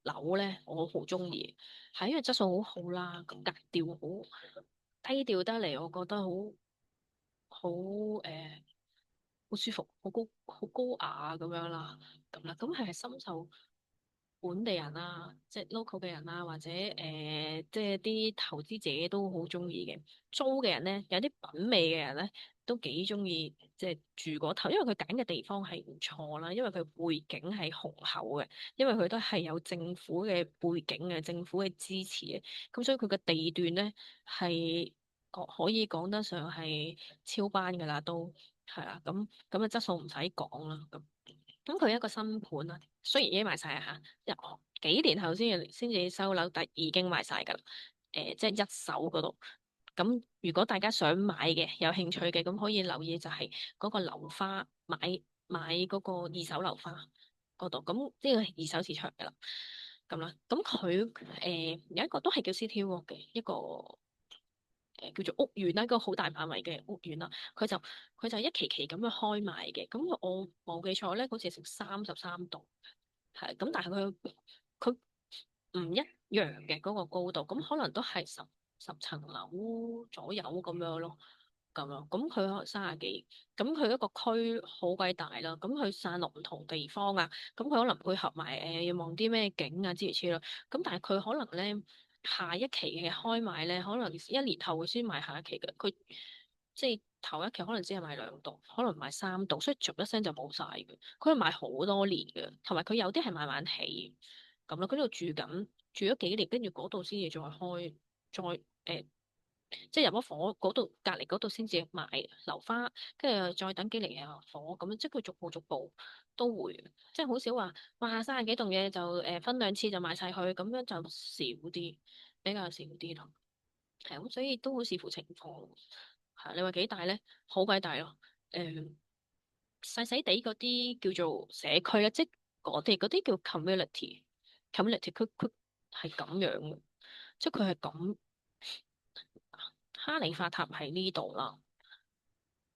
樓咧，我好中意，係因為質素好好啦，咁格調好低調得嚟，我覺得好好舒服，好高雅咁樣啦，咁啦，咁係深受本地人啦，即係 local 嘅人啦，或者即係啲投資者都好中意嘅。租嘅人咧，有啲品味嘅人咧，都幾中意即係住嗰頭，因為佢揀嘅地方係唔錯啦，因為佢背景係雄厚嘅，因為佢都係有政府嘅背景嘅，政府嘅支持嘅，咁所以佢嘅地段咧係可以講得上係超班噶啦，都係啦，咁嘅質素唔使講啦，咁佢一個新盤啊，雖然已經賣晒啊嚇，幾年後先至收樓，但已經賣晒㗎啦。即係一手嗰度。咁如果大家想買嘅，有興趣嘅，咁可以留意就係嗰個樓花買嗰個二手樓花嗰度。咁呢個係二手市場㗎啦。咁啦，咁佢有一個都係叫 City Walk 嘅一個。叫做屋苑啦，一個好大範圍嘅屋苑啦，佢就一期期咁樣開賣嘅，咁我冇記錯咧，好似成33棟，係咁，但係佢唔一樣嘅嗰個高度，咁可能都係十層樓左右咁樣咯，咁樣，咁佢可能30幾，咁佢一個區好鬼大啦，咁佢散落唔同地方啊，咁佢可能配合埋要望啲咩景啊之類之類，咁但係佢可能咧下一期嘅開賣咧，可能1年後會先賣下一期嘅，佢即係頭一期可能只係賣2棟，可能賣3棟，所以逐一聲就冇晒嘅。佢係賣好多年嘅，同埋佢有啲係慢慢起咁咯。佢呢度住緊，住咗幾年，跟住嗰度先至再開，再即係入咗伙嗰度隔離嗰度先至賣樓花，跟住再等幾年又入伙咁樣，即係佢逐步逐步都會，即係好少話哇30幾棟嘢就分2次就賣晒佢，咁樣就少啲，比較少啲咯。係咁，所以都好視乎情況。係你話幾大咧？好鬼大咯。細細地嗰啲叫做社區咧，即係我哋嗰啲叫 community，community 佢係咁樣嘅，即係佢係咁。哈利法塔喺呢度啦，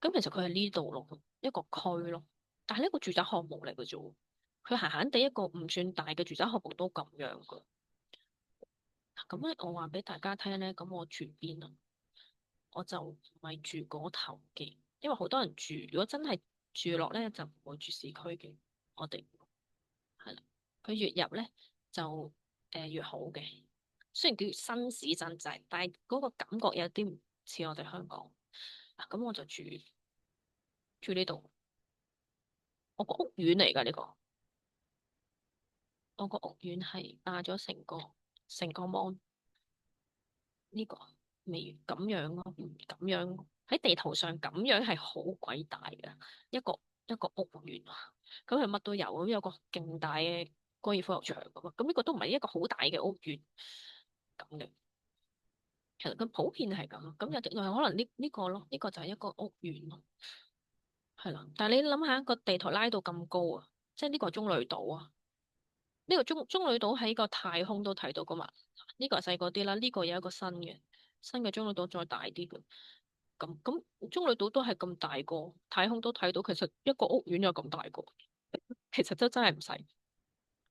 咁其實佢係呢度咯，一個區咯，但係呢個住宅項目嚟嘅啫喎，佢閒閒地一個唔算大嘅住宅項目都咁樣噶。咁咧，我話俾大家聽咧，咁我住邊啊？我就唔係住嗰頭嘅，因為好多人住，如果真係住落咧，就唔會住市區嘅。我哋係啦，佢越入咧就越好嘅。雖然叫新市鎮仔，但係嗰個感覺有啲唔似我哋香港。嗱，咁我就住呢度，我個屋苑嚟㗎呢個，我個屋苑係霸咗成個 mon 呢個未咁樣咯，咁樣喺地圖上咁樣係好鬼大嘅一個一個屋苑啊，咁係乜都有，咁有個勁大嘅高爾夫球場咁啊，咁呢個都唔係一個好大嘅屋苑咁嘅，其實佢普遍係咁，咁有啲可能呢個咯，呢個就係一個屋苑咯，係啦，但係你諗下個地圖拉到咁高啊，即係呢個係棕櫚島啊。呢個棕櫚島喺個太空都睇到噶嘛？呢個係細個啲啦，呢個有一個新嘅棕櫚島再大啲嘅。咁棕櫚島都係咁大個，太空都睇到。其實一個屋苑有咁大個，其實都真係唔細，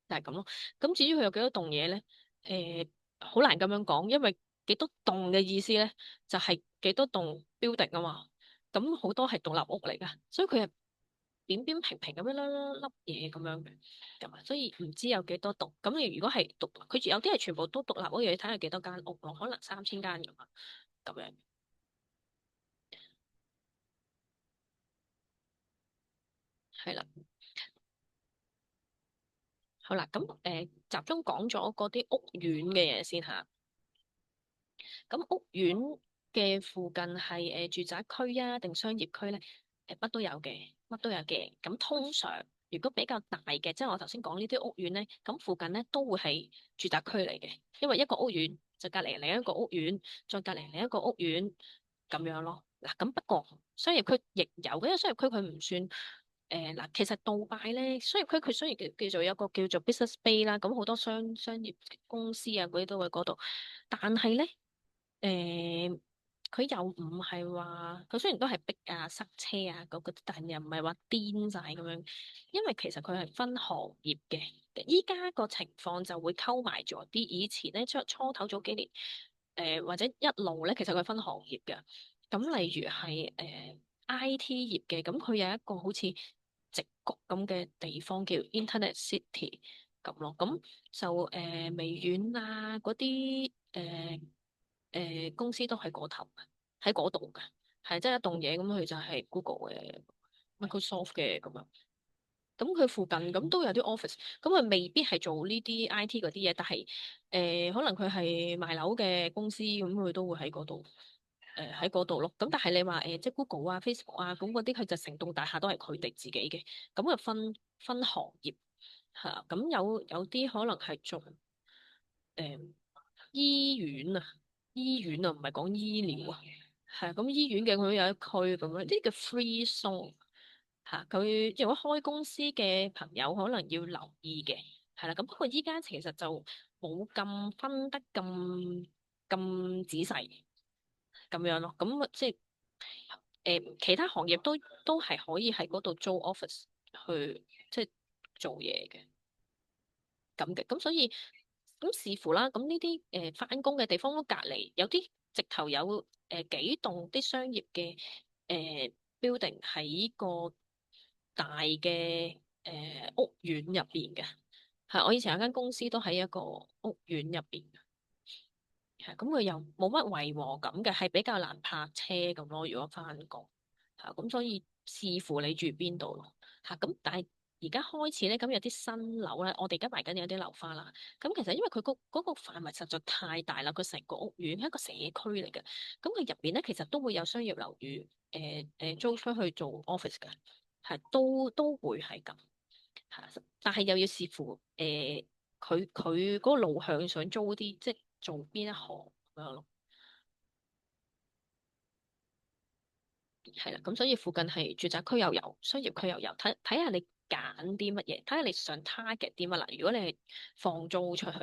就係咁咯。咁至於佢有幾多棟嘢咧？好難咁樣講，因為幾多棟嘅意思咧，就係幾多棟 building 啊嘛。咁好多係獨立屋嚟噶，所以佢係扁扁平平咁樣粒嘢咁樣嘅，咁啊，所以唔知有幾多棟。咁你如果係佢有啲係全部都獨立屋，要睇下幾多間屋咯，可能3000間咁啊，咁樣係啦。好啦，咁集中講咗嗰啲屋苑嘅嘢先吓。咁屋苑嘅附近係住宅區啊，定商業區咧？乜都有嘅，乜都有嘅。咁通常如果比較大嘅，即係我頭先講呢啲屋苑咧，咁附近咧都會係住宅區嚟嘅，因為一個屋苑就隔離另一個屋苑，再隔離另一個屋苑咁樣咯。嗱，咁不過商業區亦有嘅，因為商業區佢唔算嗱，其實杜拜咧商業區佢雖然叫做有個叫做 business bay 啦，咁好多商業公司啊嗰啲都會嗰度，但係咧。誒，佢又唔係話，佢雖然都係逼啊、塞車啊嗰個，但又唔係話癲晒咁樣。因為其實佢係分行業嘅，依家個情況就會溝埋咗啲。以前咧初頭早幾年，或者一路咧，其實佢係分行業嘅。咁例如係IT 業嘅，咁佢有一個好似矽谷咁嘅地方叫 Internet City 咁咯。咁就微軟啊嗰啲公司都喺嗰頭嘅，喺嗰度嘅，係即係一棟嘢咁，佢就係 Google 嘅、Microsoft 嘅咁樣。咁佢附近咁都有啲 office，咁佢未必係做呢啲 IT 嗰啲嘢，但係可能佢係賣樓嘅公司，咁佢都會喺嗰度，喺嗰度咯。咁但係你話即係 Google 啊、Facebook 啊，咁嗰啲佢就成棟大廈都係佢哋自己嘅，咁就分行業嚇。咁有啲可能係做誒。醫院啊，醫院啊，唔係講醫療啊，係咁醫院嘅佢有一區咁樣，呢啲叫 free zone 吓，佢如果開公司嘅朋友可能要留意嘅，係啦，咁不過依家其實就冇咁分得咁仔細咁樣咯，咁即係其他行業都係可以喺嗰度租 office 去即係做嘢嘅。咁嘅，咁所以咁視乎啦。咁呢啲返工嘅地方都隔離，有啲直頭有幾棟啲商業嘅building 喺個大嘅屋苑入邊嘅。係我以前有間公司都喺一個屋苑入邊。係咁佢又冇乜違和感嘅，係比較難泊車咁咯。如果翻工嚇咁，所以視乎你住邊度咯嚇。咁但係而家開始咧，咁有啲新樓咧，我哋而家賣緊有啲樓花啦。咁其實因為佢嗰個範圍實在太大啦，佢成個屋苑係一個社區嚟嘅。咁佢入邊咧其實都會有商業樓宇租出去做 office 嘅，係都會係咁嚇。但係又要視乎佢嗰個路向想租啲即係做邊一行咁樣咯。係啦，咁所以附近係住宅區又有，商業區又有，睇下你揀啲乜嘢，睇下你想 target 啲乜啦。如果你係放租出去，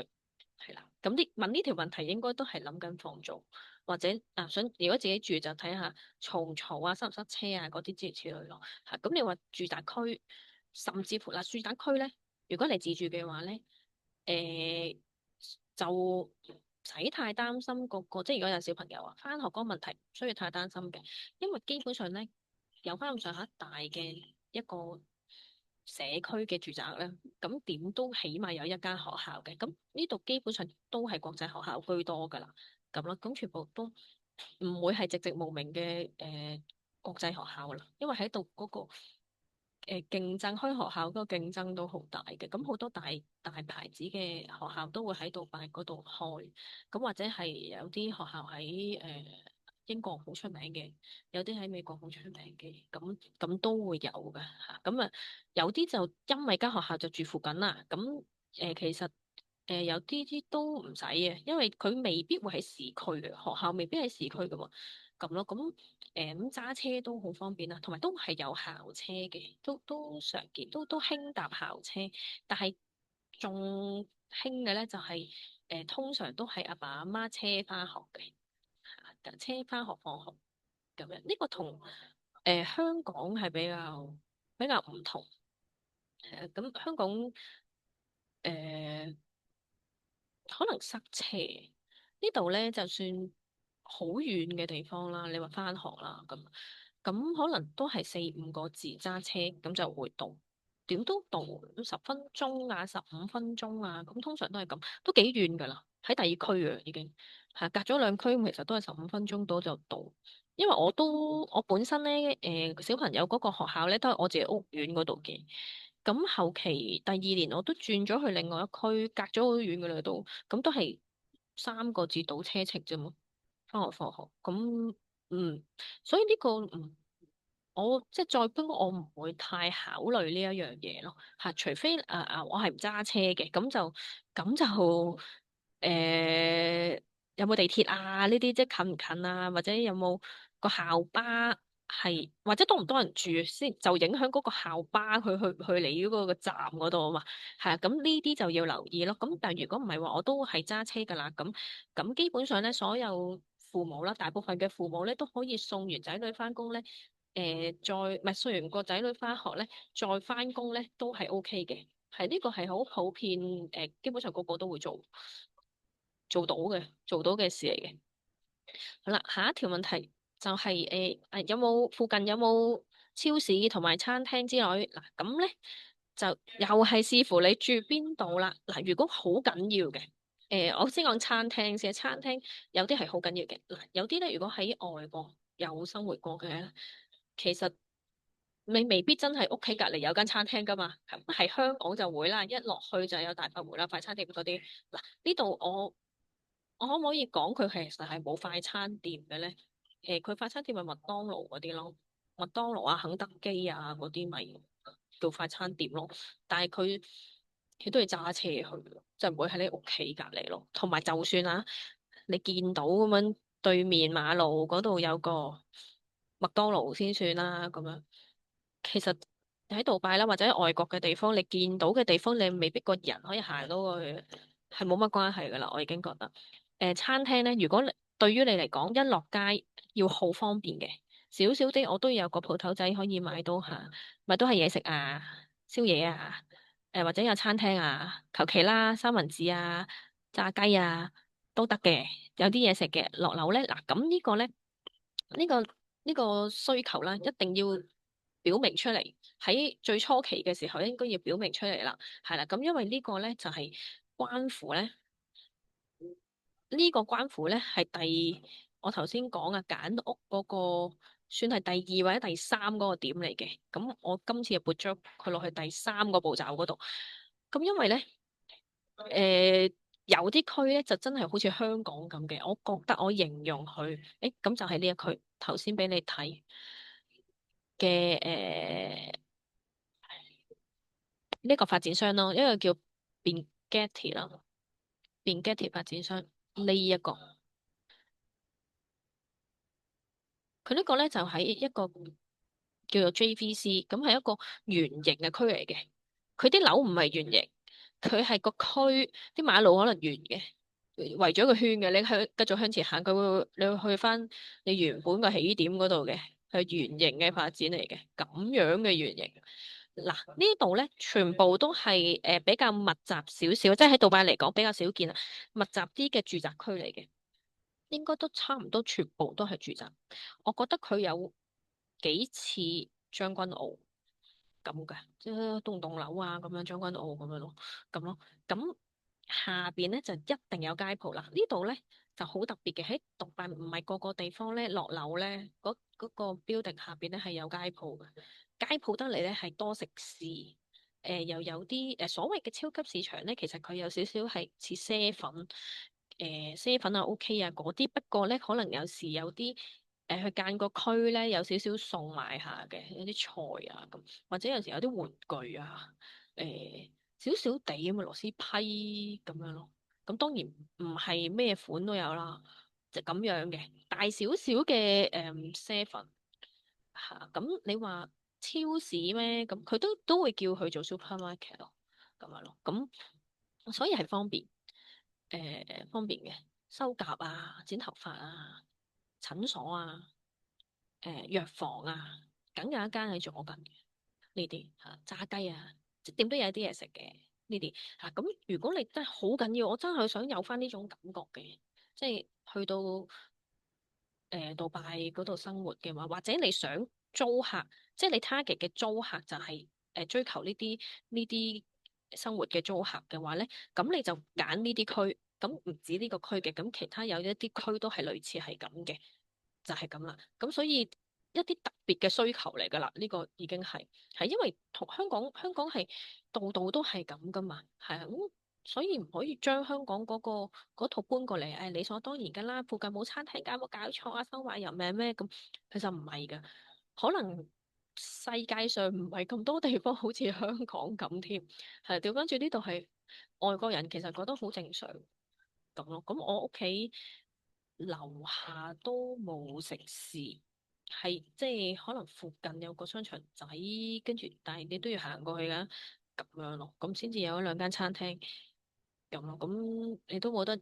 係啦，咁問呢條問題應該都係諗緊放租，或者想如果自己住就睇下嘈唔嘈啊，塞唔塞車啊嗰啲諸如此類咯。嚇，咁你話住宅區，甚至乎住宅區咧，如果你自住嘅話咧，誒、就唔使太擔心嗰個，即係如果有小朋友啊，翻學嗰個問題唔需要太擔心嘅。因為基本上咧，有翻咁上下大嘅一個社區嘅住宅咧，咁點都起碼有一間學校嘅。咁呢度基本上都係國際學校居多㗎啦，咁咯，咁全部都唔會係寂寂無名嘅國際學校啦，因為喺度嗰個競爭，開學校嗰個競爭都好大嘅。咁好多大牌子嘅學校都會喺度嗰度開，咁或者係有啲學校喺英國好出名嘅，有啲喺美國好出名嘅，咁都會有㗎嚇。咁有啲就因為間學校就住附近啦，咁其實有啲都唔使嘅，因為佢未必會喺市區嘅，學校未必喺市區㗎喎。咁咯，咁揸車都好方便啦，同埋都係有校車嘅，都常見，都興搭校車，但係仲興嘅咧就係、通常都係阿爸阿媽車翻學嘅，車翻學放學咁樣，呢個同香港係比較唔同，咁香港誒。可能塞車，呢度咧就算好遠嘅地方啦，你話翻學啦咁可能都係4-5個字揸車咁就會到，點都到10分鐘啊，15分鐘啊，咁通常都係咁，都幾遠噶啦，喺第二區啊已經係隔咗2區，其實都係15分鐘到就到。因為我本身咧小朋友嗰個學校咧都係我自己屋苑嗰度嘅。咁後期第二年我都轉咗去另外一區，隔咗好遠嘅啦都，咁都係3個字倒車程啫嘛，翻學放學。咁所以呢個我即係再不過我唔會太考慮呢一樣嘢咯，嚇，除非我係唔揸車嘅，咁就有冇地鐵啊？呢啲即係近唔近啊？或者有冇個校巴係，或者多唔多人住先，就影響嗰個校巴去你嗰個站嗰度啊嘛。係啊，咁呢啲就要留意咯。咁但係如果唔係話，我都係揸車㗎啦。咁基本上咧，所有父母啦，大部分嘅父母咧都可以送完仔女翻工咧，再唔係送完個仔女翻學咧，再翻工咧都係 OK 嘅。係呢個係好普遍，基本上個個都會做到嘅事嚟嘅。好啦，下一條問題就係有冇附近有冇超市同埋餐廳之類嗱？咁咧就又係視乎你住邊度啦。嗱，如果好緊要嘅，我先講餐廳先。餐廳有啲係好緊要嘅。嗱，有啲咧如果喺外國有生活過嘅咧，其實你未必真係屋企隔離有間餐廳噶嘛。咁係香港就會啦，一落去就有大快活啦、快餐店嗰啲。嗱，呢度我可唔可以講佢其實係冇快餐店嘅咧？佢快餐店咪麥當勞嗰啲咯，麥當勞啊、肯德基啊嗰啲咪叫快餐店咯。但係佢都要揸車去，就唔會喺你屋企隔離咯。同埋就算啊，你見到咁樣對面馬路嗰度有個麥當勞先算啦，咁樣其實喺杜拜啦，或者喺外國嘅地方，你見到嘅地方，你未必個人可以行到過去，係冇乜關係噶啦。我已經覺得。餐廳咧，如果對於你嚟講，一落街要好方便嘅，少少啲我都有個鋪頭仔可以買到係嘢食啊、宵夜啊，或者有餐廳啊，求其啦，三文治啊、炸雞啊都得嘅，有啲嘢食嘅。落樓咧，嗱咁呢個咧，呢個需求啦，一定要表明出嚟，喺最初期嘅時候應該要表明出嚟啦，係啦，咁因為呢個咧就係關乎咧。呢個關乎咧係我頭先講啊，揀屋嗰個算係第二或者第三嗰個點嚟嘅。咁我今次就撥咗佢落去第三個步驟嗰度。咁因為咧，有啲區咧就真係好似香港咁嘅，我覺得我形容佢，咁就係呢一區頭先俾你睇嘅呢個發展商咯，一個叫 Bengeti 啦，Bengeti 發展商呢一個。佢呢個咧就喺一個叫做 JVC，咁係一個圓形嘅區嚟嘅。佢啲樓唔係圓形，佢係個區啲馬路可能圓嘅，圍咗一個圈嘅。你去繼續向前行，你會去翻你原本個起點嗰度嘅，係圓形嘅發展嚟嘅，咁樣嘅圓形。嗱，呢度咧全部都係比較密集少少，即係喺杜拜嚟講比較少見啊，密集啲嘅住宅區嚟嘅。應該都差唔多，全部都係住宅。我覺得佢有幾似將軍澳咁嘅，即係棟棟樓啊咁樣，將軍澳咁樣咯，咁咯。咁下邊咧就一定有街鋪啦。呢度咧就好特別嘅，喺杜拜唔係個個地方咧落樓咧，嗰個 building 下邊咧係有街鋪嘅。街鋪得嚟咧係多食肆，又有啲所謂嘅超級市場咧，其實佢有少少係似啡粉。啡粉啊 OK 啊嗰啲，不過咧可能有時有啲去間個區咧有少少送賣下嘅，有啲菜啊咁，或者有時有啲玩具啊，少少地咁嘅螺絲批咁樣咯。咁當然唔係咩款都有啦，就咁樣嘅大少少嘅啡粉嚇。咁你話超市咩？咁佢都會叫佢做 supermarket 咯，咁樣咯。咁所以係方便。方便嘅修甲啊、剪頭髮啊、診所啊、藥房啊，梗有一間喺左近嘅呢啲嚇，炸雞啊，即點都有啲嘢食嘅呢啲嚇。咁如果你真係好緊要，我真係想有翻呢種感覺嘅，即係去到杜拜嗰度生活嘅話，或者你想租客，即係你 target 嘅租客就係追求呢啲生活嘅租客嘅話咧，咁你就揀呢啲區，咁唔止呢個區嘅，咁其他有一啲區都係類似係咁嘅，就係咁啦。咁所以一啲特別嘅需求嚟㗎啦，呢個已經係因為同香港係度度都係咁㗎嘛，係啊咁。所以唔可以將香港嗰套搬過嚟，理所當然㗎啦。附近冇餐廳㗎，冇搞錯啊，收買人命咩咁？其實唔係㗎，可能世界上唔係咁多地方好似香港咁添。係調翻轉呢度係外國人，其實覺得好正常咁咯。咁我屋企樓下都冇食肆，係即係可能附近有個商場仔，跟住但係你都要行過去㗎，咁樣咯，咁先至有一兩間餐廳。咁咯，咁你都冇得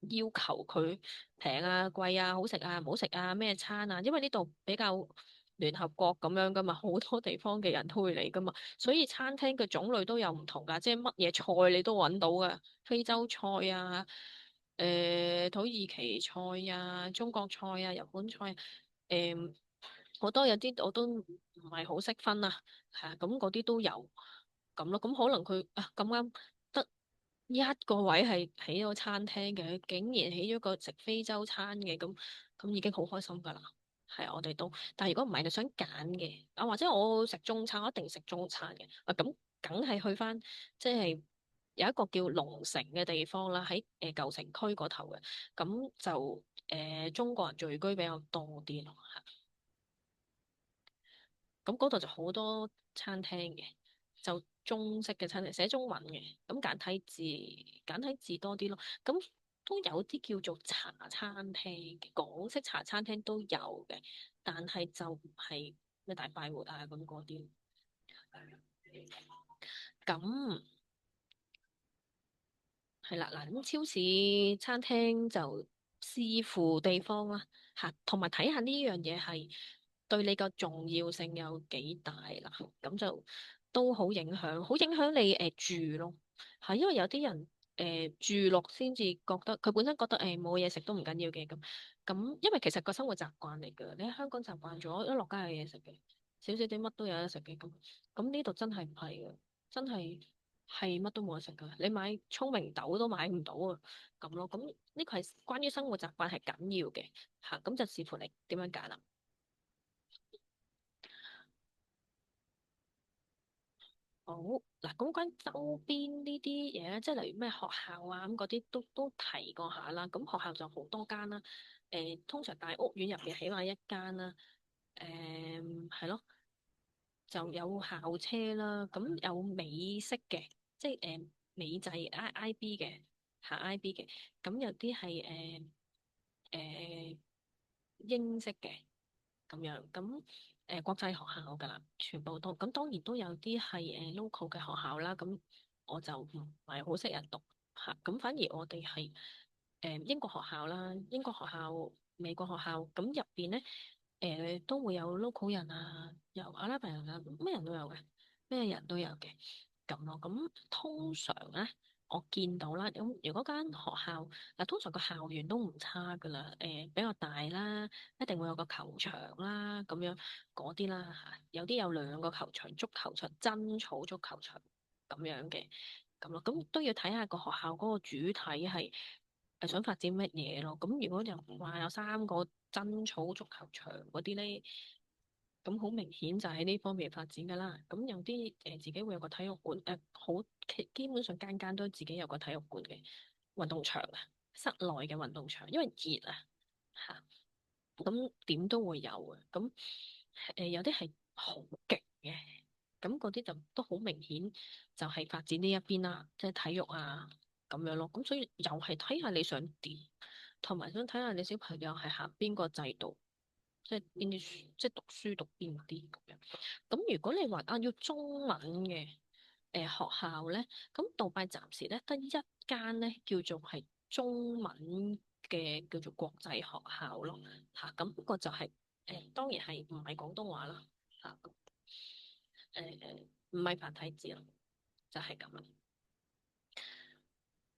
要求佢平啊、貴啊、好食啊、唔好食啊、咩餐啊，因為呢度比較聯合國咁樣噶嘛，好多地方嘅人都會嚟噶嘛，所以餐廳嘅種類都有唔同噶，即係乜嘢菜你都揾到噶，非洲菜啊、土耳其菜啊、中國菜啊、日本菜，好多有啲我都唔係好識分啊，係啊，咁嗰啲都有咁咯，咁可能佢啊咁啱。得。一個位係起咗餐廳嘅，竟然起咗個食非洲餐嘅，咁已經好開心噶啦。係啊，我哋都。但係如果唔係你想揀嘅，或者我食中餐，我一定食中餐嘅。咁梗係去翻即係有一個叫龍城嘅地方啦，喺舊城區嗰頭嘅。咁就中國人聚居比較多啲咯。咁嗰度就好多餐廳嘅，就中式嘅餐廳，寫中文嘅，咁簡體字多啲咯。咁都有啲叫做茶餐廳嘅，港式茶餐廳都有嘅，但係就唔係咩大快活啊咁嗰啲。咁係啦，嗱咁超市、餐廳就視乎地方啦，嚇，同埋睇下呢樣嘢係對你個重要性有幾大啦，咁就都好影響你住咯，係因為有啲人住落先至覺得佢本身覺得冇嘢食都唔緊要嘅咁，因為其實個生活習慣嚟㗎，你喺香港習慣咗一落街有嘢食嘅，少少啲乜都有得食嘅咁呢度真係唔係嘅，真係。係乜都冇得食噶，你買聰明豆都買唔到啊，咁咯。咁呢個係關於生活習慣係緊要嘅吓，咁就視乎你點樣揀啦。好嗱，咁關於周邊呢啲嘢咧，即係例如咩學校啊咁嗰啲都提過下啦。咁學校就好多間啦，通常大屋苑入邊起碼一間啦，係咯，就有校車啦，咁有美式嘅，即係美製 IB 嘅嚇 IB 嘅，咁有啲係誒英式嘅。咁樣咁國際學校㗎啦，全部都咁當然都有啲係local 嘅學校啦。咁我就唔係好識人讀嚇，咁反而我哋係英國學校啦，英國學校、美國學校咁入邊咧都會有 local 人啊，有阿拉伯人啊，咩人都有嘅，咩人都有嘅咁咯。咁通常咧，我見到啦，咁如果間學校嗱，通常個校園都唔差㗎啦，比較大啦。一定會有個球場啦，咁樣嗰啲啦嚇，有啲有兩個球場，足球場、真草足球場咁樣嘅，咁咯，咁都要睇下個學校嗰個主體係想發展乜嘢咯。咁如果就話有三個真草足球場嗰啲咧，咁好明顯就喺呢方面發展噶啦。咁有啲自己會有個體育館，好基本上間間都自己有個體育館嘅運動場啊，室內嘅運動場，因為熱啊嚇。咁點都會有嘅，咁有啲係好勁嘅，咁嗰啲就都好明顯就係發展呢一邊啦，即係體育啊咁樣咯。咁所以又係睇下你想點，同埋想睇下你小朋友係行邊個制度，即係邊啲書，即係讀書讀邊啲咁樣。咁如果你話啊要中文嘅學校咧，咁杜拜暫時咧得一間咧叫做係中文嘅叫做國際學校咯，嚇咁個就係、當然係唔係廣東話啦，嚇唔係繁體字咯，就係咁啦。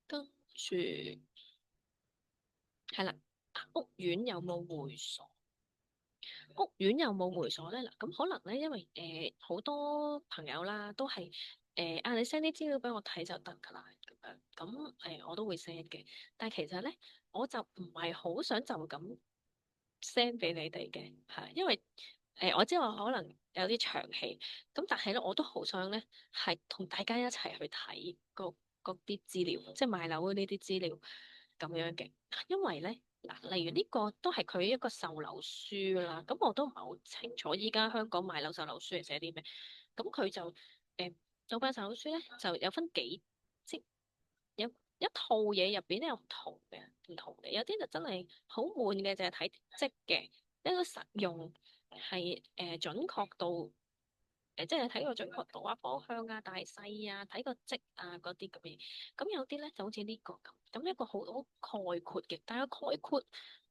跟住係啦，屋苑有冇會所？屋苑有冇會所咧？嗱，咁可能咧，因為好多朋友啦，都係你 send 啲資料俾我睇就得㗎啦，咁樣咁我都會 send 嘅。但係其實咧，我就唔係好想就咁 send 俾你哋嘅，係因為我知我可能有啲長氣，咁但係咧，我都好想咧係同大家一齊去睇嗰啲資料，即係買樓呢啲資料咁樣嘅，因為咧。嗱，例如呢個都係佢一個售樓書啦，咁我都唔係好清楚依家香港買樓售樓書係寫啲咩，咁佢就做翻售樓書咧就有分幾，即有一套嘢入邊都有唔同嘅，有啲就真係好悶嘅，就係睇積嘅，一個實用係準確度。即係睇個準確度啊、方向啊、大細啊、睇個積啊嗰啲咁嘅嘢。咁有啲咧就好似呢個咁，咁一個好概括嘅，但係概括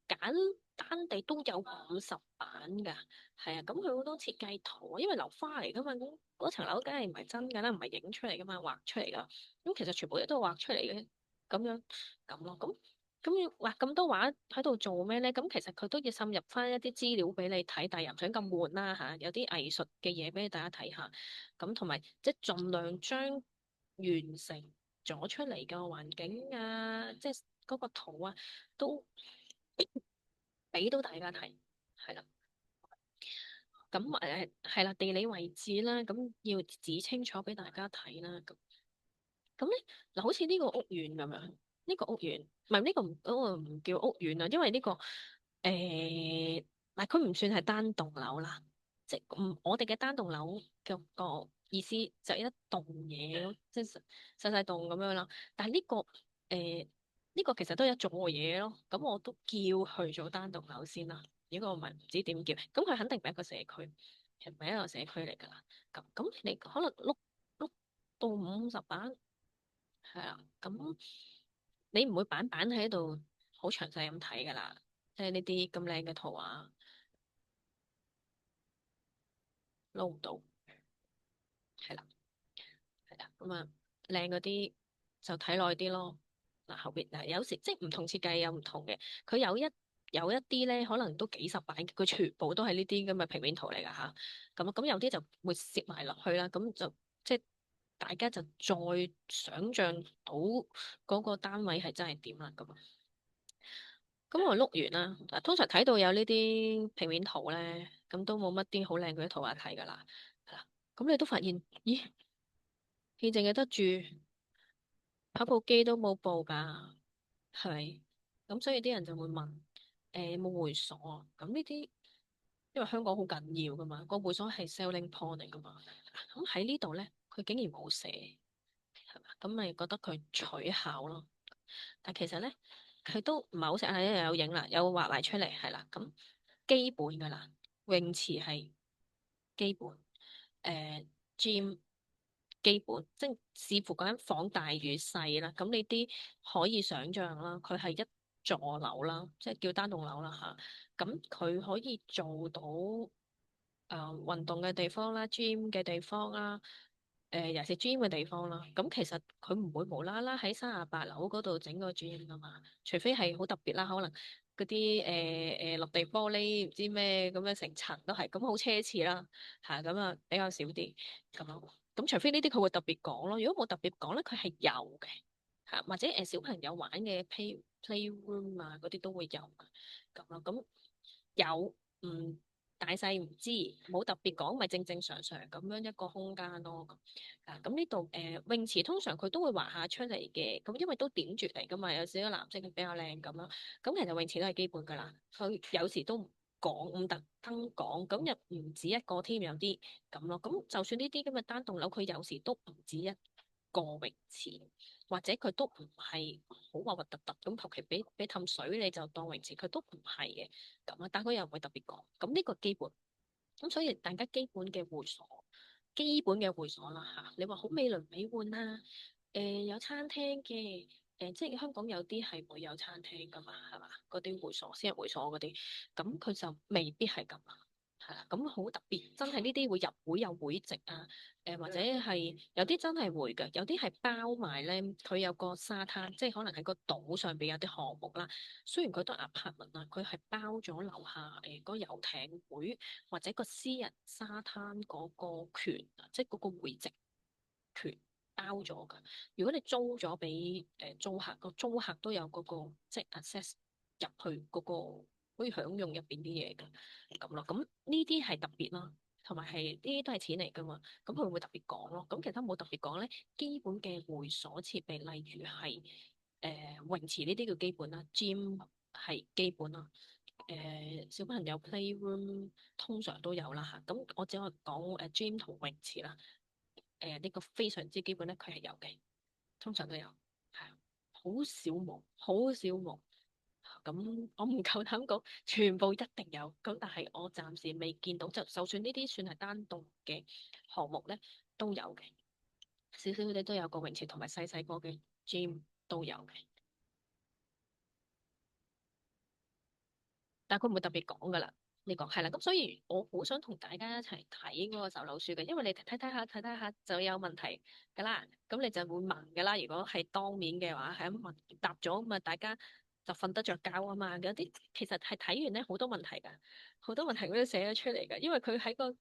簡單地都有50版㗎。係啊，咁佢好多設計圖啊，因為樓花嚟㗎嘛，咁嗰層樓梗係唔係真㗎啦，唔係影出嚟㗎嘛，畫出嚟㗎。咁其實全部嘢都係畫出嚟嘅，咁樣咁咯，咁要畫咁多畫喺度做咩咧？咁其實佢都要滲入翻一啲資料俾你睇，但係又唔想咁悶啦嚇，有啲藝術嘅嘢俾大家睇下。咁同埋即係盡量將完成咗出嚟嘅環境啊，即係嗰個圖啊，都俾到大家睇，係啦。咁係啦，地理位置啦，咁要指清楚俾大家睇啦。咁咧嗱，好似呢個屋苑咁樣，呢個屋苑唔係呢個唔嗰個唔叫屋苑啊，因為呢個嗱佢唔算係單棟樓啦，即係我哋嘅單棟樓嘅個意思就係一棟嘢咯，即係細棟咁樣啦。但係呢個其實都係一座嘢咯，咁我都叫佢做單棟樓先啦。如果我唔知點叫，咁佢肯定唔係一個社區，其實唔係一個社區嚟㗎啦。咁你可能碌到50版。係啊，咁你唔會版版喺度好詳細咁睇噶啦，即係呢啲咁靚嘅圖畫撈唔到，係啦，係啦，咁啊靚嗰啲就睇耐啲咯。嗱後邊嗱有時即係唔同設計有唔同嘅，佢有一啲咧可能都幾十版，佢全部都係呢啲咁嘅平面圖嚟噶吓，咁有啲就會攝埋落去啦，咁就即係。大家就再想像到嗰個單位係真係點啦咁啊。咁我碌完啦，嗱通常睇到有呢啲平面圖咧，咁都冇乜啲好靚嘅圖畫睇㗎啦。係啦，咁你都發現，咦，佢淨係得住跑步機都冇報㗎，係咪？咁所以啲人就會問，有冇會所啊？咁呢啲因為香港好緊要㗎嘛，個會所係 selling point 嚟㗎嘛。咁喺呢度咧，佢竟然冇寫，係嘛？咁咪覺得佢取巧咯。但其實咧，佢都唔係好識啊，因為有影啦，有畫埋出嚟，係啦。咁基本噶啦，泳池係基本，gym 基本，即係視乎嗰間房大與細啦。咁呢啲可以想像啦，佢係一座樓啦，即係叫單棟樓啦嚇。咁佢可以做到運動嘅地方啦，gym 嘅地方啦。尤其是 gym 嘅地方啦，咁其實佢唔會無啦啦喺38樓嗰度整個 gym 噶嘛，除非係好特別啦，可能嗰啲落地玻璃唔知咩咁樣成層都係，咁好奢侈啦嚇，咁啊比較少啲咁咯。咁除非呢啲佢會特別講咯，如果冇特別講咧，佢係有嘅嚇，或者小朋友玩嘅 playroom 啊嗰啲都會有咁咯，咁有嗯。大細唔知，冇特別講，咪正正常常咁樣一個空間咯。咁呢度泳池通常佢都會畫下出嚟嘅，咁因為都點綴嚟噶嘛，有少少藍色比較靚咁啦。咁其實泳池都係基本噶啦，佢有時都唔講，唔特登講，咁又唔止一個添，有啲咁咯。咁就算呢啲咁嘅單棟樓，佢有時都唔止一個泳池，或者佢都唔係好核核突突咁，求其俾氹水你就當泳池，佢都唔係嘅咁啊。但佢又唔會特別講，咁呢個基本。咁所以大家基本嘅會所啦嚇，你話好美輪美奐啊，有餐廳嘅，即係香港有啲係會有餐廳噶嘛，係嘛？嗰啲會所、私人會所嗰啲，咁佢就未必係咁啦，係啦，咁好特別，真係呢啲會入會有會籍啊，或者係有啲真係會嘅，有啲係包埋咧，佢有個沙灘，即係可能喺個島上邊有啲項目啦。雖然佢都 apartment 啊，佢係包咗樓下嗰個遊艇會或者個私人沙灘嗰個權啊，即係嗰個會籍權包咗㗎。如果你租咗俾租客，個租客都有嗰個即係 access 入去嗰個可以享用入邊啲嘢㗎咁咯。咁呢啲係特別啦，同埋係呢啲都係錢嚟㗎嘛。咁佢會特別講咯。咁其他冇特別講咧，基本嘅會所設備，例如係泳池呢啲叫基本啦，gym 係基本啦。小朋友 playroom 通常都有啦嚇，咁我只可以講gym 同泳池啦。呢個非常之基本咧，佢係有嘅，通常都有，係啊，好少冇，好少冇。咁我唔夠膽講全部一定有，咁但係我暫時未見到，就算呢啲算係單獨嘅項目咧，都有嘅，少少哋都有個泳池同埋細細個嘅 gym 都有嘅。但係佢唔會特別講噶啦，呢個係啦，咁所以我好想同大家一齊睇嗰個售樓書嘅，因為你睇睇下就有問題噶啦，咁你就會問噶啦。如果係當面嘅話，係咁問答咗咁啊，大家就瞓得着覺啊嘛。有啲其實係睇完咧好多問題㗎，好多問題佢都寫咗出嚟㗎，因為佢喺嗰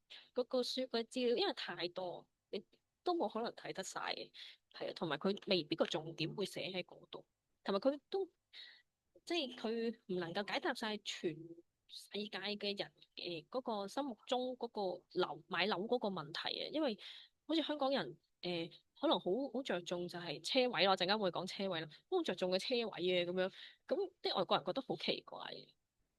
個書嗰啲資料，因為太多，你都冇可能睇得晒嘅，係啊，同埋佢未必個重點會寫喺嗰度，同埋佢都。即係佢唔能夠解答晒全世界嘅人嗰個心目中嗰個買樓嗰個問題啊，因為好似香港人可能好着重就係車位咯，陣間會講車位啦，好着重嘅車位嘅咁樣，咁啲外國人覺得好奇怪嘅。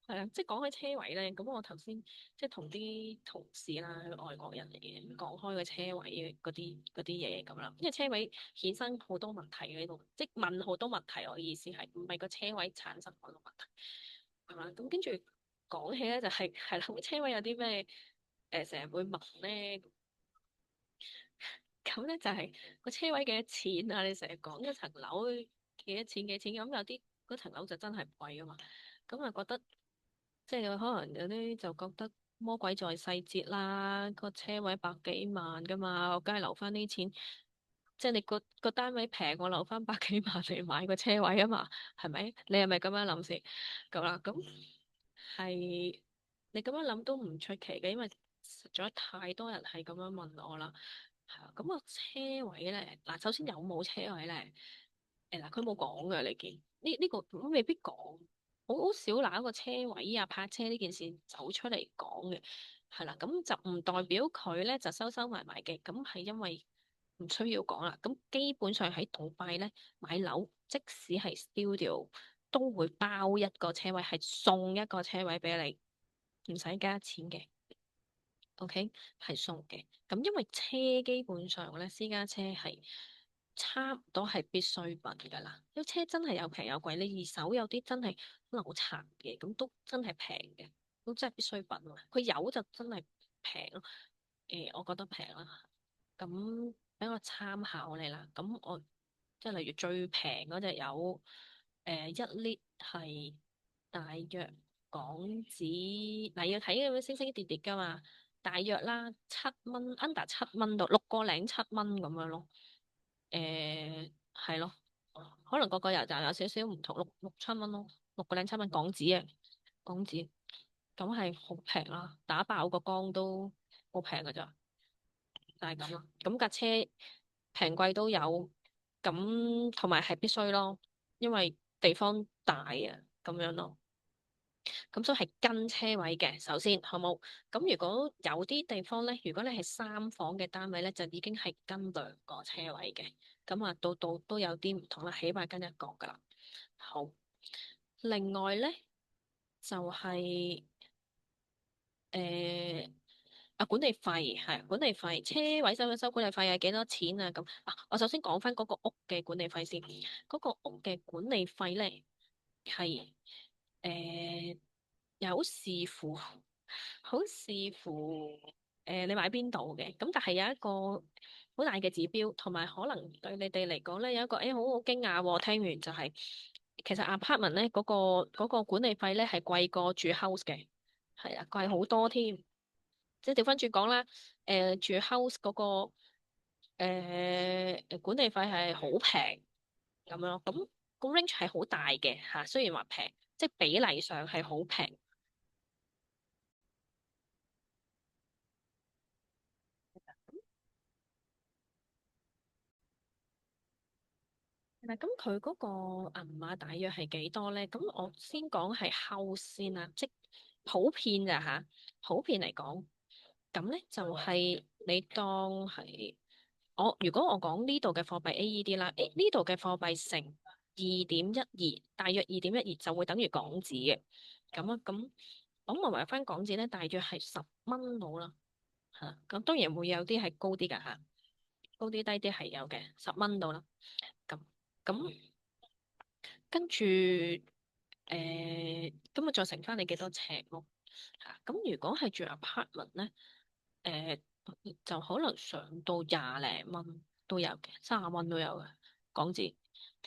係啊，即係講開車位咧，咁我頭先即係同啲同事啦，外國人嚟嘅，講開個車位嘅嗰啲嘢咁啦，因為車位衍生好多問題喺度，即係問好多問題。我嘅意思係唔係個車位產生好多問題，係嘛？咁跟住講起咧就係啦，車位有啲咩成日會問咧，咁咧就係個車位幾多錢啊？你成日講一層樓幾多錢，咁有啲嗰層樓就真係唔貴噶嘛，咁啊覺得。即係可能有啲就覺得魔鬼在細節啦，個車位百幾萬噶嘛，我梗係留翻啲錢，即係你個單位平，我留翻百幾萬嚟買個車位啊嘛，係咪？你係咪咁樣諗先？咁啦，咁係你咁樣諗都唔出奇嘅，因為實在太多人係咁樣問我啦。係啊，咁個車位咧，嗱，首先有冇車位咧？嗱，佢冇講嘅，你見呢個咁未必講，好少拿一個車位啊，泊車呢件事走出嚟講嘅，係啦，咁就唔代表佢咧就收埋埋嘅，咁係因為唔需要講啦。咁基本上喺杜拜咧買樓，即使係 studio 都會包一個車位，係送一個車位俾你，唔使加錢嘅。OK，係送嘅。咁因為車基本上咧，私家車係差唔多係必需品㗎啦。因為車真係有平有貴，你二手有啲真係可能好殘嘅，咁都真係平嘅，都真係必需品啊。佢有就真係平咯。我覺得平啦。咁俾我參考你啦。咁我即係例如最平嗰隻有1 lit 係大約港紙，嗱要睇咁樣升升跌跌㗎嘛。大約啦7 蚊，under 7 蚊到6個零7蚊咁樣咯。係咯，可能個個油站有少少唔同，6 7蚊咯，6個零7蚊港紙啊，港紙咁係好平啦，打爆個缸都好平㗎咋。就係咁咯。咁架車平貴都有，咁同埋係必須咯，因為地方大啊，咁樣咯。咁所以係跟車位嘅，首先好冇？咁如果有啲地方咧，如果你係3房嘅單位咧，就已經係跟2個車位嘅。咁啊，到都有啲唔同啦，起碼跟一個噶啦。好，另外咧就係、誒管理費係管理費，車位收唔收管理費係幾多錢啊？咁我首先講翻嗰個屋嘅管理費先。嗰個屋嘅管理費咧係誒有視乎，好視乎你買邊度嘅。咁但係有一個好大嘅指標，同埋可能對你哋嚟講咧有一個好驚訝喎。聽完就係、其實 apartment 咧嗰個管理費咧係貴過住 house 嘅，係啊，貴好多添。即係調翻轉講啦，住 house 嗰個管理費係好平咁樣咯。咁個 range 係好大嘅嚇，雖然話平，即係比例上係好平。嗱，咁佢嗰個銀碼大約係幾多咧？咁我先講係 house 先啦，即普遍咋嚇，普遍嚟講，咁咧就係你當係如果我講呢度嘅貨幣 AED 啦，呢度嘅貨幣乘2.12，大約2.12就會等於港紙嘅。咁啊，咁我埋翻港紙咧，大約係10蚊到啦嚇。咁當然會有啲係高啲㗎嚇，高啲低啲係有嘅，10蚊到啦。咁咁跟住咁啊再乘翻你幾多尺咯嚇。咁如果係住 apartment 咧，誒、就可能上到20零蚊都有嘅，30蚊都有嘅港紙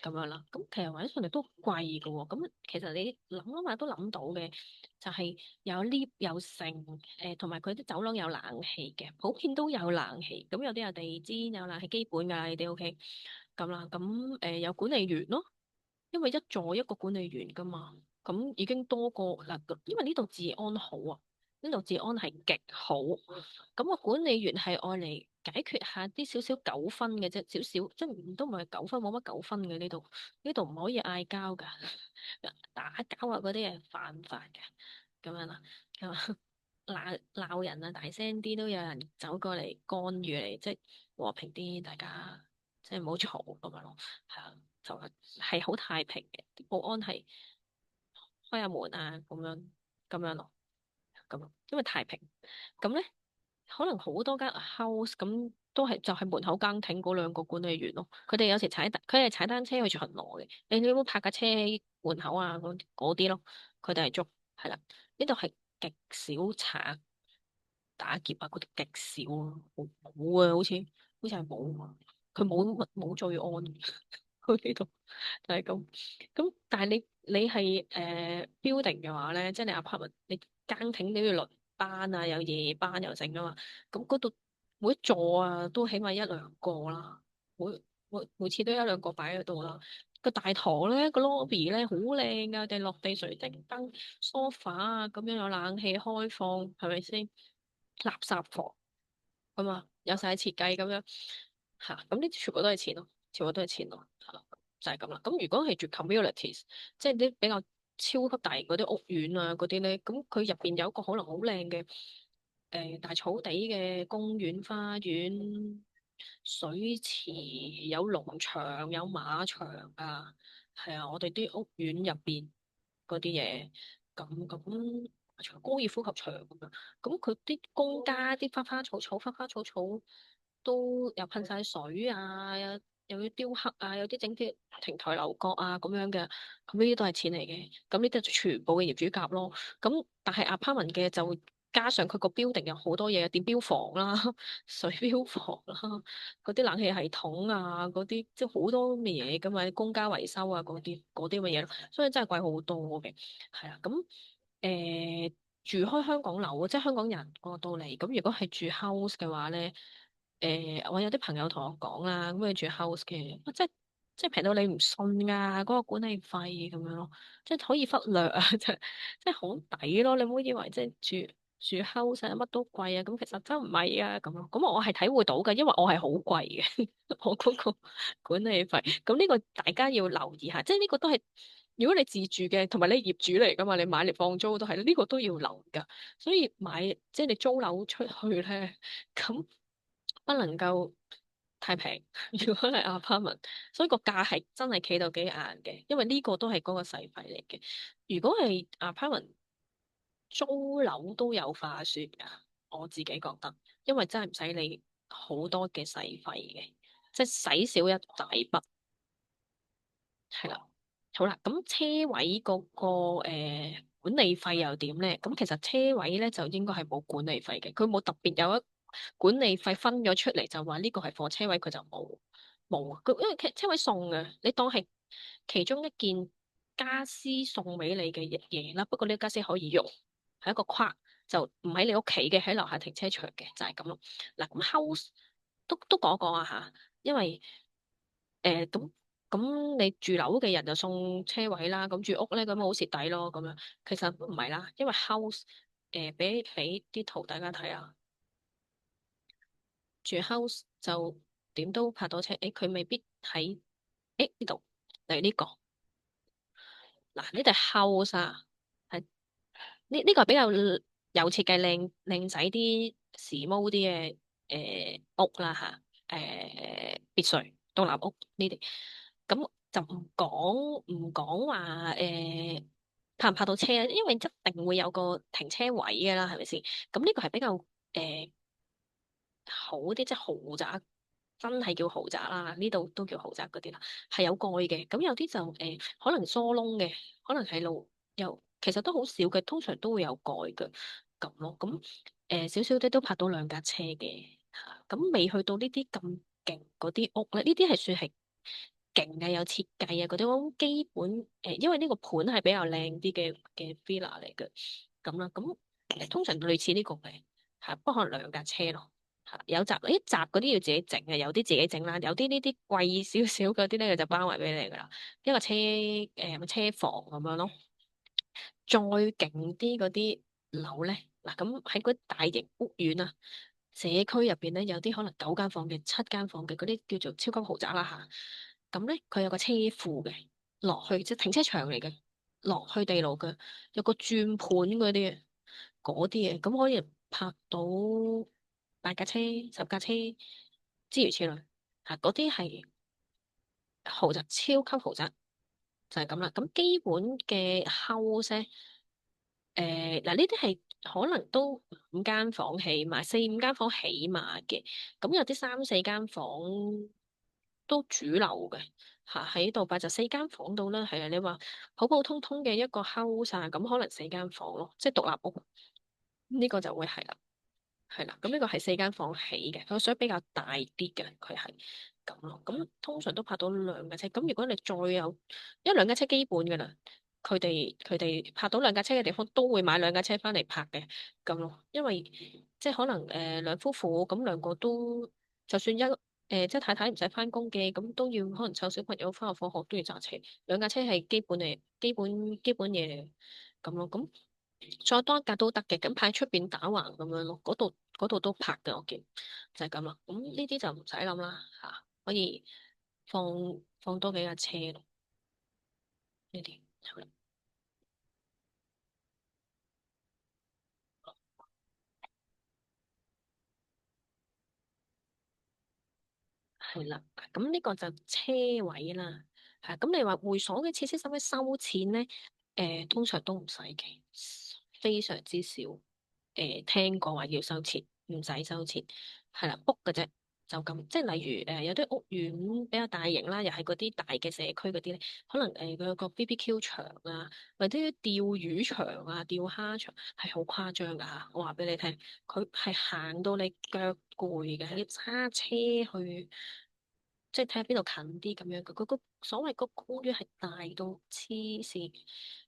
咁樣啦。咁其實揾上嚟都貴嘅喎。咁其實你諗下都諗到嘅，就係、有 lift 有剩，同埋佢啲走廊有冷氣嘅，普遍都有冷氣。咁有啲有地氈有冷氣基本㗎，你哋 OK 咁啦。咁有管理員咯。因為一座一個管理員噶嘛，咁已經多過嗱，因為呢度治安好啊，呢度治安係極好，咁個管理員係愛嚟解決下啲少少糾紛嘅啫，少少即係都唔係糾紛，冇乜糾紛嘅呢度，呢度唔可以嗌交噶，打交啊嗰啲係犯法嘅，咁樣啦，咁啊鬧人啊，大聲啲都有人走過嚟干預你，即係和平啲，大家即係唔好嘈咁樣咯，係啊。就係好太平嘅，保安係開下門啊，咁樣咯，咁因為太平，咁咧可能好多間 house 咁都係就係門口更亭嗰2個管理員咯，佢哋有時佢係踩單車去巡邏嘅，你有冇泊架車喺門口啊嗰啲咯，佢哋係捉係啦，呢度係極少賊打劫啊，嗰啲極少啊，冇啊，好似係冇，佢冇罪案。佢呢度就係咁，咁但係你係building 嘅話咧，即係你 apartment，你更亭你要輪班啊，有夜班又剩噶嘛，咁嗰度每一座啊都起碼1 2個啦，每次都1 2個擺喺度啦。個大堂咧，個 lobby 咧好靚噶，定落地水晶燈、sofa 啊，咁樣有冷氣開放，係咪先？垃圾房咁啊！有晒設計咁樣嚇，咁呢啲全部都係錢咯，全部都係錢咯，係啦，就係咁啦。咁如果係住 communities，即係啲比較超級大型嗰啲屋苑啊嗰啲咧，咁佢入邊有一個可能好靚嘅大草地嘅公園花園、水池，有農場、有馬場啊，係啊，我哋啲屋苑入邊嗰啲嘢，咁高爾夫球場咁樣，咁佢啲公家啲花花草草都有噴晒水啊，有啲雕刻啊，有啲整啲亭台樓閣啊咁樣嘅，咁呢啲都係錢嚟嘅，咁呢啲就全部嘅業主夾咯。咁但係 apartment 嘅就加上佢個 building 有好多嘢，電錶房啦、水錶房啦、嗰啲冷氣系統啊、嗰啲即係好多嘅嘢噶嘛，公家維修啊嗰啲嘅嘢咯，所以真係貴好多嘅。係啊，咁誒、呃住開香港樓，即係香港人過到嚟，咁如果係住 house 嘅話咧，我有啲朋友同我講啦，咁佢住 house 嘅，即係平到你唔信㗎，嗰個管理費咁樣咯，即係可以忽略啊，即係好抵咯，你唔好以為即係住 house 啊乜都貴啊，咁其實真唔係啊，咁咯，咁我係體會到嘅，因為我係好貴嘅，我嗰個管理費，咁呢個大家要留意下，即係呢個都係。如果你自住嘅，同埋你業主嚟噶嘛，你買嚟放租都係，呢個都要留噶。所以買即係你租樓出去咧，咁不能夠太平。如果係 apartment，所以個價係真係企到幾硬嘅，因為呢個都係嗰個使費嚟嘅。如果係 apartment 租樓都有化算噶，我自己覺得，因為真係唔使你好多嘅使費嘅，即係使少一大筆。係啦，好啦，咁車位嗰、管理費又點咧？咁其實車位咧就應該係冇管理費嘅，佢冇特別有一管理費分咗出嚟，就話呢個係貨車位，佢就冇，佢因為車位送嘅，你當係其中一件家私送俾你嘅嘢啦。不過呢個家私可以用，係一個框，就唔喺你屋企嘅，喺樓下停車場嘅，就係咁咯。嗱，咁 house 都講一講啊吓，因為咁你住樓嘅人就送車位啦，咁住屋咧咁好蝕底咯，咁樣其實唔係啦，因為 house 俾啲圖大家睇下，住 house 就點都泊到車，佢未必喺呢度，例如呢個嗱呢度 house 啊，係呢個係比較有設計靚仔啲 small 啲嘅屋啦吓，別墅獨立屋呢啲。咁就唔講話泊唔泊到車啊，因為一定會有個停車位㗎啦，係咪先？咁呢個係比較誒好啲，即係豪宅，真係叫豪宅啦。呢度都叫豪宅嗰啲啦，係有蓋嘅。咁有啲就可能疏窿嘅，可能係路又其實都好少嘅，通常都會有蓋嘅咁咯。咁少少啲都泊到兩架車嘅嚇。咁未去到呢啲咁勁嗰啲屋咧，呢啲係算係勁嘅，有設計啊嗰啲，我基本因為呢個盤係比較靚啲嘅 villa 嚟嘅，咁啦，咁通常類似呢個嘅嚇，不過可能兩架車咯嚇，有閘，閘嗰啲要自己整嘅，有啲自己整啦，有啲呢啲貴少少嗰啲咧，佢就包埋俾你噶啦，一個車車房咁樣咯，再勁啲嗰啲樓咧，嗱咁喺嗰啲大型屋苑啊，社區入邊咧有啲可能9間房嘅、7間房嘅嗰啲叫做超級豪宅啦吓，咁咧佢有個車庫嘅，落去即係停車場嚟嘅，落去地牢嘅，有個轉盤嗰啲嘅，嗰啲嘅，咁可以泊到8架車、10架車，諸如此類，吓嗰啲係豪宅，超級豪宅就係咁啦。咁基本嘅 house 嗱，呢啲係可能都5間房起碼，4、5間房起碼嘅。咁有啲3、4間房都主流嘅嚇，喺度擺就4間房到啦。係啊，你話普普通通嘅一個 house 啊，咁可能4間房咯，即係獨立屋。呢個就會係啦，係啦。咁呢個係4間房起嘅，佢所以比較大啲嘅，佢係咁咯。咁通常都泊到兩架車。咁如果你再有1、2架車基本㗎啦。佢哋泊到兩架車嘅地方，都會買兩架車翻嚟泊嘅咁咯。因為即係可能兩夫婦咁兩個都，就算即係太太唔使翻工嘅，咁都要可能湊小朋友翻學放學都要揸車，兩架車係基本嚟，基本嘢咁咯。咁再多一格都得嘅，咁派出邊打橫咁樣咯，嗰度都拍嘅，我見就係咁啦。咁呢啲就唔使諗啦嚇，可以放多幾架車咯，呢啲係啦。咁呢個就車位啦，係咁你話會所嘅設施使唔使收錢咧？通常都唔使嘅，非常之少。聽過話要收錢，唔使收錢，係啦，book 嘅啫，就咁。即係例如有啲屋苑比較大型啦，又係嗰啲大嘅社區嗰啲咧，可能佢有個 BBQ 場啊，或者釣魚場啊、釣蝦場係好誇張㗎嚇。我話俾你聽，佢係行到你腳攰嘅，要揸車去。即係睇下邊度近啲咁樣嘅，佢個所謂個公園係大到黐線，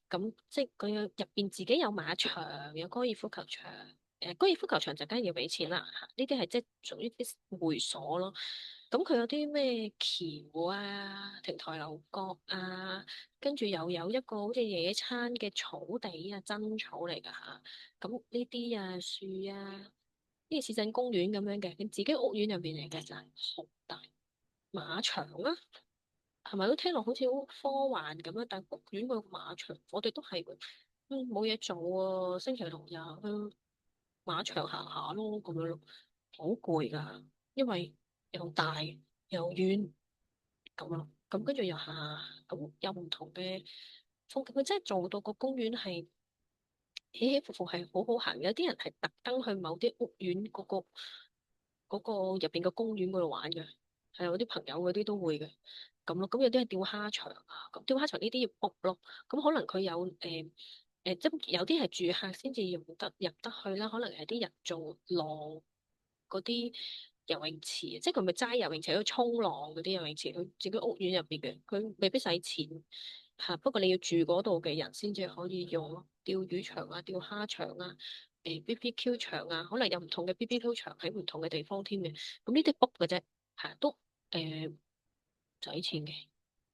咁即係佢入邊自己有馬場，有高爾夫球場，高爾夫球場就梗係要俾錢啦，呢啲係即係屬於啲會所咯。咁佢有啲咩橋啊、亭台樓閣啊，跟住又有一個好似野餐嘅草地啊，真草嚟㗎嚇。咁呢啲啊樹啊，呢啲似鎮公園咁樣嘅，你自己屋苑入邊嚟嘅就係好大。馬場啊，係咪都聽落好似好科幻咁樣？但係屋苑個馬場，我哋都係嘅。冇嘢做啊，星期六日去馬場行下咯，咁樣咯，好攰噶，因為又大又遠咁咯。咁跟住又行，咁有唔同嘅風景，佢真係做到個公園係起起伏伏，係好好行。有啲人係特登去某啲屋苑嗰個入邊個公園嗰度玩嘅，係有啲朋友嗰啲都會嘅咁咯。咁有啲係釣蝦場啊，咁釣蝦場呢啲要 book 咯。咁可能佢有即係有啲係住客先至入得去啦。可能係啲人做浪嗰啲游泳池，即係佢咪齋游泳池去沖浪嗰啲游泳池，佢自己屋苑入邊嘅，佢未必使錢嚇。不過你要住嗰度嘅人先至可以用咯。釣魚場啊，釣蝦場啊。BBQ 場啊，可能有唔同嘅 BBQ 場喺唔同嘅地方添嘅，咁呢啲 book 嘅啫，係都誒使錢嘅。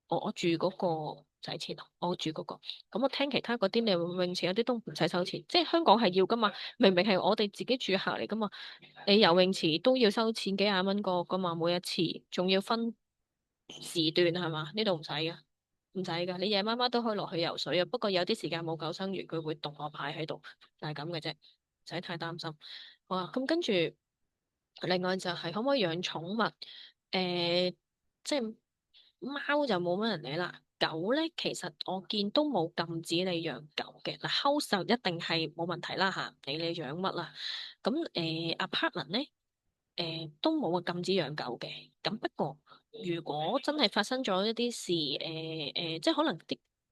我住嗰個使錢咯，我住嗰個，咁我聽其他嗰啲你泳池嗰啲都唔使收錢，即係香港係要噶嘛，明明係我哋自己住客嚟噶嘛，你游泳池都要收錢幾廿蚊個噶嘛，每一次仲要分時段係嘛？呢度唔使噶，唔使噶，你夜媽媽都可以落去游水啊。不過有啲時間冇救生員，佢會動我牌喺度，就係咁嘅啫，唔使太擔心。好啊，咁跟住另外就係可唔可以養寵物？即係貓就冇乜人理啦。狗咧，其實我見都冇禁止你養狗嘅。嗱，house 就一定係冇問題啦嚇，唔理你養乜啦。咁apartment 咧，都冇話禁止養狗嘅。咁不過如果真係發生咗一啲事，即係可能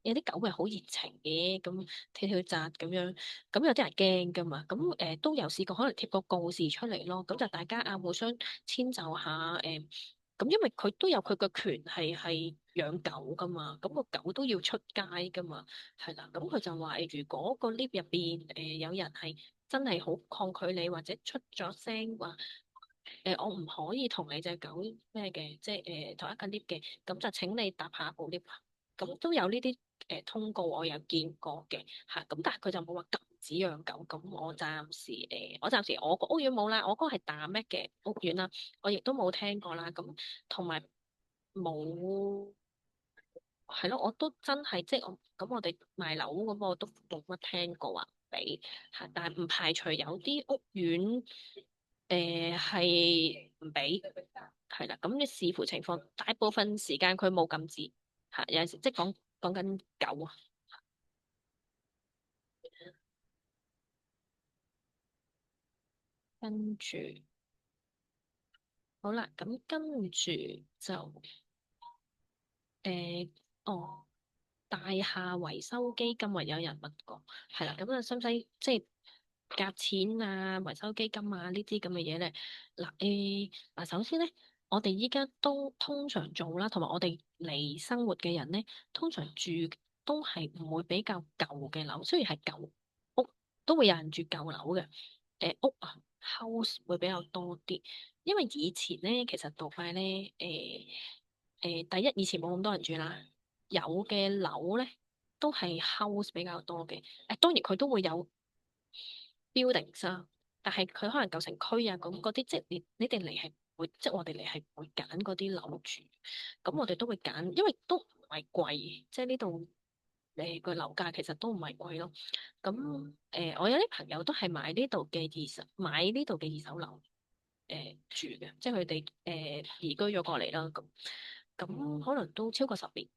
有啲狗係好熱情嘅，咁跳跳紮咁樣，咁有啲人驚噶嘛。咁都有試過，可能貼個告示出嚟咯。咁就大家啊互相遷就下咁因為佢都有佢嘅權係養狗噶嘛，咁個狗都要出街噶嘛，係啦。咁佢就話如果個 lift 入邊有人係真係好抗拒你，或者出咗聲話我唔可以同你隻狗咩嘅，即係同一個 lift 嘅，咁就請你搭下部 lift。咁都有呢啲通告，我有見過嘅嚇。咁但係佢就冇話禁止養狗。咁我暫時我個屋苑冇啦，我嗰個係大咩嘅屋苑啦，我亦都冇聽過啦。咁同埋冇係咯，我都真係即係我哋賣樓咁，我都冇乜聽過話俾嚇，但係唔排除有啲屋苑係唔俾係啦。咁你視乎情況，大部分時間佢冇禁止嚇，有陣時即係講緊狗啊。跟住好啦，咁跟住就誒哦。大廈維修基金啊，有人問過，係啦，咁啊，使唔使即係夾錢啊、維修基金啊呢啲咁嘅嘢咧？嗱，首先咧，我哋依家都通常做啦，同埋我哋嚟生活嘅人咧，通常住都係唔會比較舊嘅樓，雖然係舊屋，都會有人住舊樓嘅。屋啊，house 會比較多啲，因為以前咧，其實杜拜咧，第一以前冇咁多人住啦。有嘅樓咧，都係 house 比較多嘅。當然佢都會有 buildings 啊，但係佢可能舊城區啊，咁嗰啲即係你哋嚟係唔會，即係我哋嚟係唔會揀嗰啲樓住。咁我哋都會揀，因為都唔係貴，即係呢度個樓價其實都唔係貴咯。咁我有啲朋友都係買呢度嘅買呢度嘅二手樓住嘅，即係佢哋移居咗過嚟啦。咁可能都超過10年。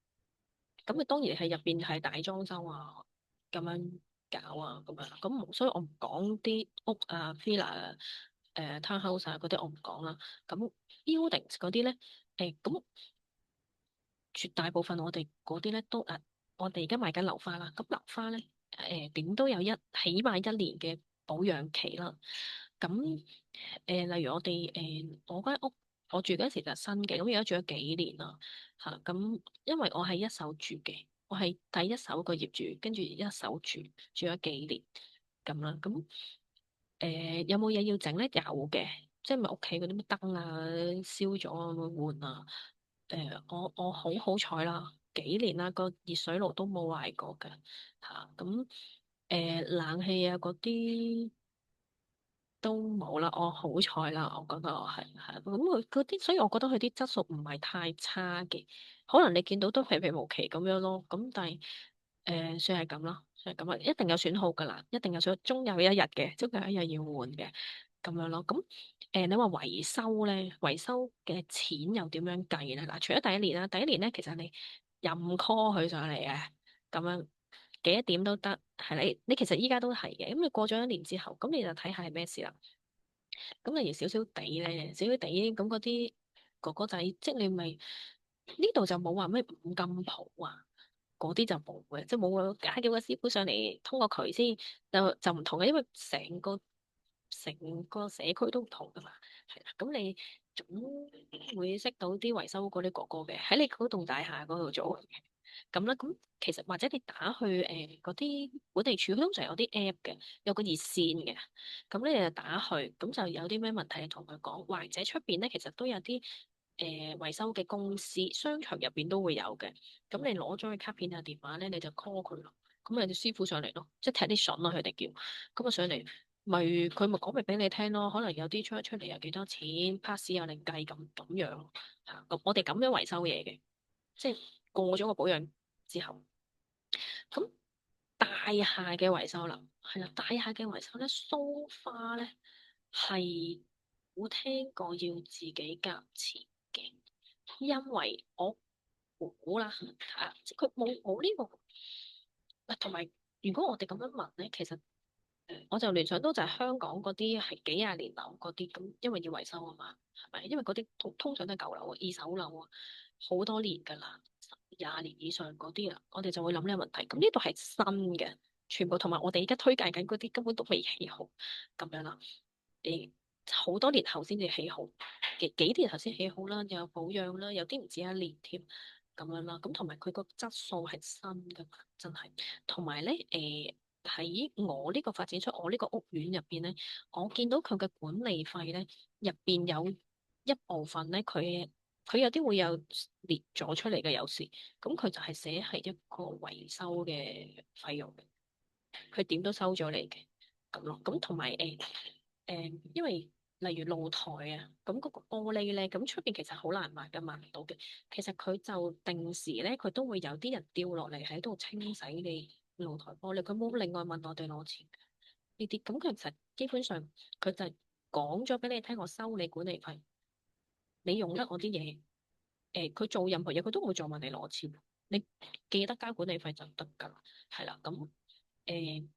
咁佢當然係入邊係大裝修啊，咁樣搞啊，咁樣。咁所以我唔講啲屋啊、villa 啊、townhouse 啊嗰啲，我唔講啦。咁 buildings 嗰啲咧，咁絕大部分我哋嗰啲咧都我哋而家賣緊樓花啦。咁樓花咧，點都有起碼1年嘅保養期啦。咁例如我間屋，我住嗰時就新嘅，咁而家住咗幾年啦嚇。咁因為我係一手住嘅，我係第一手個業主，跟住一手住咗幾年咁啦。咁有冇嘢要整咧？有嘅，即係咪屋企嗰啲咩燈啊燒咗啊，換啊？我好彩啦，幾年啦，個熱水爐都冇壞過嘅嚇。咁冷氣啊嗰啲都冇啦，我好彩啦，我覺得我係咁佢嗰啲，所以我覺得佢啲質素唔係太差嘅，可能你見到都平平無奇咁樣咯。咁但係算係咁啦，算係咁啦，一定有損耗噶啦，一定有損耗，終有一日嘅，終有一日要換嘅咁樣咯。咁你話維修咧，維修嘅錢又點樣計咧？嗱，除咗第一年啦，第一年咧其實你任 call 佢上嚟嘅，咁樣幾多點都得，係你其實依家都係嘅。咁你過咗1年之後，咁你就睇下係咩事啦。咁例如少少地咧，少少地咁嗰啲哥哥仔，即係你咪呢度就冇話咩五金鋪啊，嗰啲就冇嘅，即係冇話叫個師傅上嚟通個渠先，就唔同嘅，因為成個社區都唔同噶嘛，係啦，咁你總會識到啲維修嗰啲哥哥嘅，喺你嗰棟大廈嗰度做。咁啦，咁其實或者你打去嗰啲本地處，佢通常有啲 app 嘅，有個熱線嘅，咁你就打去，咁就有啲咩問題同佢講，或者出邊咧其實都有啲維修嘅公司，商場入邊都會有嘅，咁你攞咗佢卡片啊電話咧，你就 call 佢咯，咁你啲師傅上嚟咯，即係 technician 咯，佢哋叫，咁啊上嚟，佢咪講咪俾你聽咯，可能有啲出嚟有幾多錢，pass 又另計咁樣嚇，咁我哋咁樣維修嘢嘅。即係過咗個保養之後，咁大廈嘅維修啦，係啦，大廈嘅維修咧，梳花咧係冇聽過要自己夾錢嘅，因為我估啦，即係佢冇呢個，同埋如果我哋咁樣問咧，其實我就聯想到就係香港嗰啲係幾廿年樓嗰啲，咁因為要維修啊嘛，係咪？因為嗰啲通常都係舊樓啊、二手樓啊，好多年㗎啦，10、20年以上嗰啲啦，我哋就會諗呢個問題。咁呢度係新嘅，全部同埋我哋而家推介緊嗰啲根本都未起好咁樣啦。好多年後先至起好，幾年後先起好啦，又有保養啦，有啲唔止1年添咁樣啦。咁同埋佢個質素係新㗎嘛，真係。同埋咧，喺我呢個發展出我呢個屋苑入邊咧，我見到佢嘅管理費咧，入邊有一部分咧，佢有啲會有列咗出嚟嘅，有時咁佢就係寫係一個維修嘅費用，佢點都收咗你嘅咁咯。咁同埋因為例如露台啊，咁嗰個玻璃咧，咁出邊其實好難買嘅，買唔到嘅。其實佢就定時咧，佢都會有啲人掉落嚟喺度清洗你露台玻璃，佢冇另外問我哋攞錢呢啲。咁其實基本上佢就係講咗俾你聽，我收你管理費，你用得我啲嘢，佢做任何嘢佢都唔會再問你攞錢，你記得交管理費就得㗎啦，係啦，咁誒。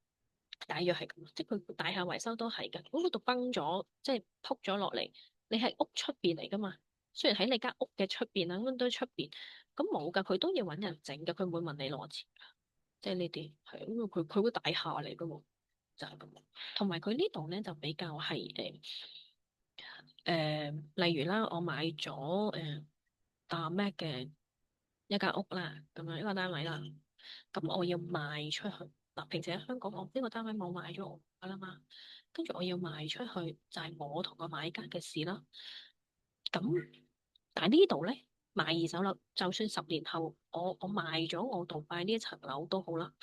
大約係咁，即係佢大廈維修都係嘅。如果嗰度崩咗，即係仆咗落嚟，你係屋出邊嚟噶嘛？雖然喺你間屋嘅出邊啦，咁都出邊，咁冇噶，佢都要揾人整噶，佢唔會問你攞錢。即係呢啲係，因為佢會大廈嚟噶嘛，就係咁。同埋佢呢度咧就比較係例如啦，我買咗大 Mac 嘅一間屋啦，咁樣一個單位啦，咁我要賣出去。嗱，平時喺香港，我呢個單位冇賣咗我噶啦嘛，跟住我要賣出去，就係我同個買家嘅事啦。咁但係呢度咧。買二手樓，就算10年後我賣咗我杜拜呢一層樓都好啦，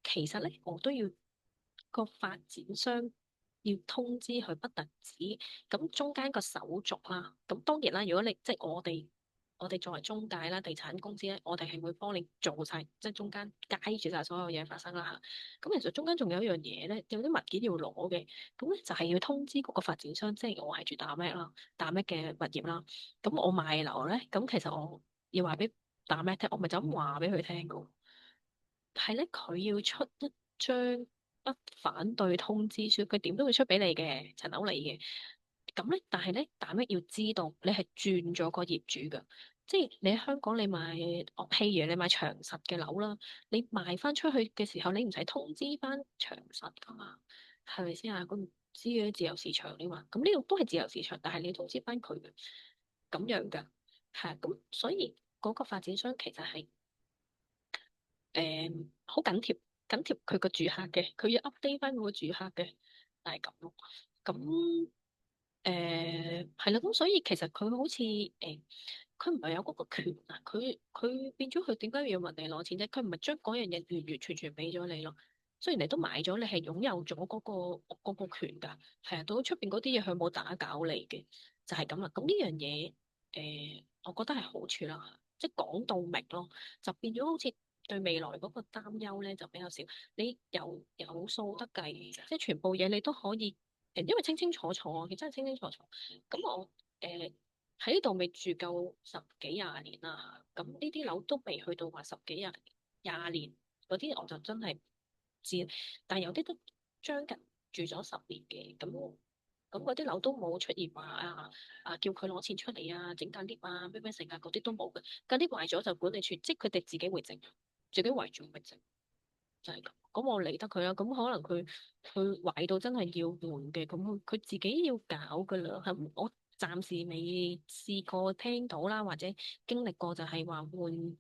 其實咧我都要個發展商要通知佢不特止，咁中間個手續啦，咁當然啦，如果你即係我哋作為中介啦，地產公司咧，我哋係會幫你做晒，即係中間街住晒所有嘢發生啦嚇。咁其實中間仲有一樣嘢咧，有啲物件要攞嘅，咁咧就係要通知嗰個發展商，即係我係住大咩啦，大咩嘅物業啦。咁我賣樓咧，咁其實我要話俾大咩聽，我咪就咁話俾佢聽噶。係咧，佢要出一張不反對通知書，佢點都會出俾你嘅，層樓嚟嘅。咁咧，但係咧，大咩要知道你係轉咗個業主噶，即係你喺香港你買，譬如你買長實嘅樓啦，你賣翻出去嘅時候，你唔使通知翻長實噶嘛，係咪先啊？佢唔知嘅自由市場你話，咁呢度都係自由市場，但係你要通知翻佢嘅，咁樣噶，係啊，咁所以嗰個發展商其實係。好緊貼佢個住客嘅，佢要 update 翻嗰個住客嘅，係咁咯。咁係啦，咁所以其實佢好似佢唔係有嗰個權啊，佢變咗佢點解要問你攞錢啫？佢唔係將嗰樣嘢完完全全俾咗你咯。雖然你都買咗，你係擁有咗嗰個權㗎，係啊，到出邊嗰啲嘢佢冇打攪你嘅，就係咁啦。咁呢樣嘢我覺得係好處啦，即係講到明咯，就變咗好似對未來嗰個擔憂咧就比較少。你有數得計，即係全部嘢你都可以因為清清楚楚，其實真係清清楚楚。咁我喺呢度未住夠十幾廿年啦，咁呢啲樓都未去到話十幾廿年嗰啲，我就真係唔知。但係有啲都將近住咗10年嘅，咁嗰啲樓都冇出現話叫佢攞錢出嚟啊，整間 lift 啊，咩咩成啊嗰啲都冇嘅。間 lift 壞咗就管理處，即係佢哋自己會整，自己圍住咪整。就係咁，咁我理得佢啦。咁可能佢壞到真係要換嘅，咁佢自己要搞噶啦。係我暫時未試過聽到啦，或者經歷過就係話換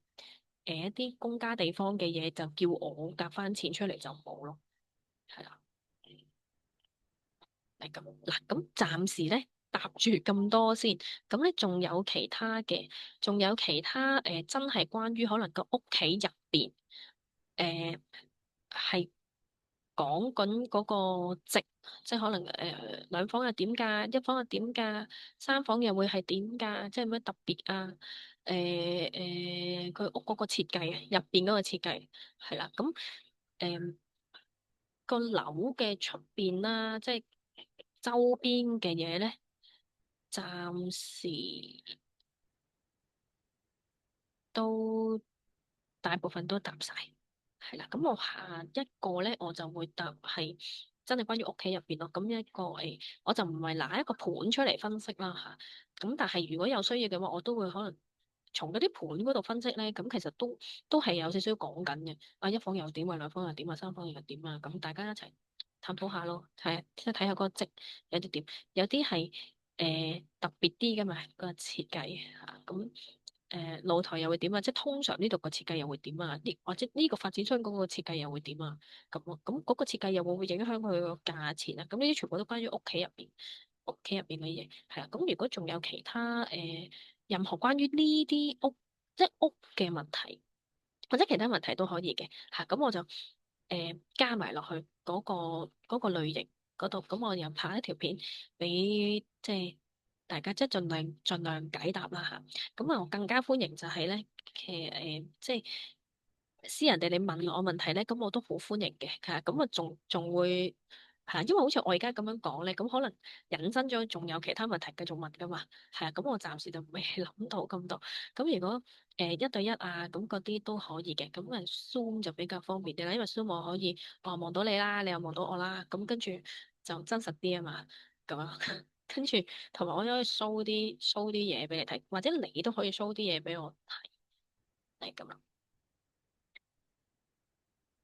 一啲公家地方嘅嘢，就叫我夾翻錢出嚟就冇咯。係啦，係咁嗱。咁暫時咧搭住咁多先，咁咧仲有其他嘅，仲有其他真係關於可能個屋企入邊誒係。講緊嗰個值，即係可能兩房又點價，一房又點價，三房又會係點價，即係咩特別啊？佢屋嗰個設計啊，入邊嗰個設計係啦，咁誒個樓嘅出邊啦，即係周邊嘅嘢咧，暫時都大部分都答晒。係啦，咁我下一個咧，我就會答係真係關於屋企入邊咯。咁一個我就唔係拿一個盤出嚟分析啦嚇。咁但係如果有需要嘅話，我都會可能從嗰啲盤嗰度分析咧。咁其實都係有少少講緊嘅。啊，一房又點啊，兩房又點啊，三房又點啊。咁大家一齊探討下咯，係即係睇下個積有啲點，有啲係特別啲嘅嘛個設計嚇咁。露台又會點啊？即係通常呢度個設計又會點啊？或者呢個發展商嗰個設計又會點啊？咁咯，咁嗰個設計又會唔會影響佢個價錢啊？咁呢啲全部都關於屋企入邊嘅嘢，係啊。咁如果仲有其他任何關於呢啲屋即係屋嘅問題，或者其他問題都可以嘅嚇。咁我就加埋落去嗰個類型嗰度，咁我又拍一條片俾即係大家即係盡量解答啦嚇。咁啊，我更加歡迎就係咧，其實即係私人地你問我問題咧，咁我都好歡迎嘅，係啊，咁啊仲會係啊，因為好似我而家咁樣講咧，咁可能引申咗仲有其他問題繼續問噶嘛，係啊，咁我暫時就未諗到咁多。咁如果一對一啊，咁嗰啲都可以嘅，咁啊 Zoom 就比較方便啲啦，因為 Zoom 我可以望到你啦，你又望到我啦，咁跟住就真實啲啊嘛，咁樣跟住同埋我都可以 show 啲嘢俾你睇，或者你都可以 show 啲嘢俾我睇，係咁啦。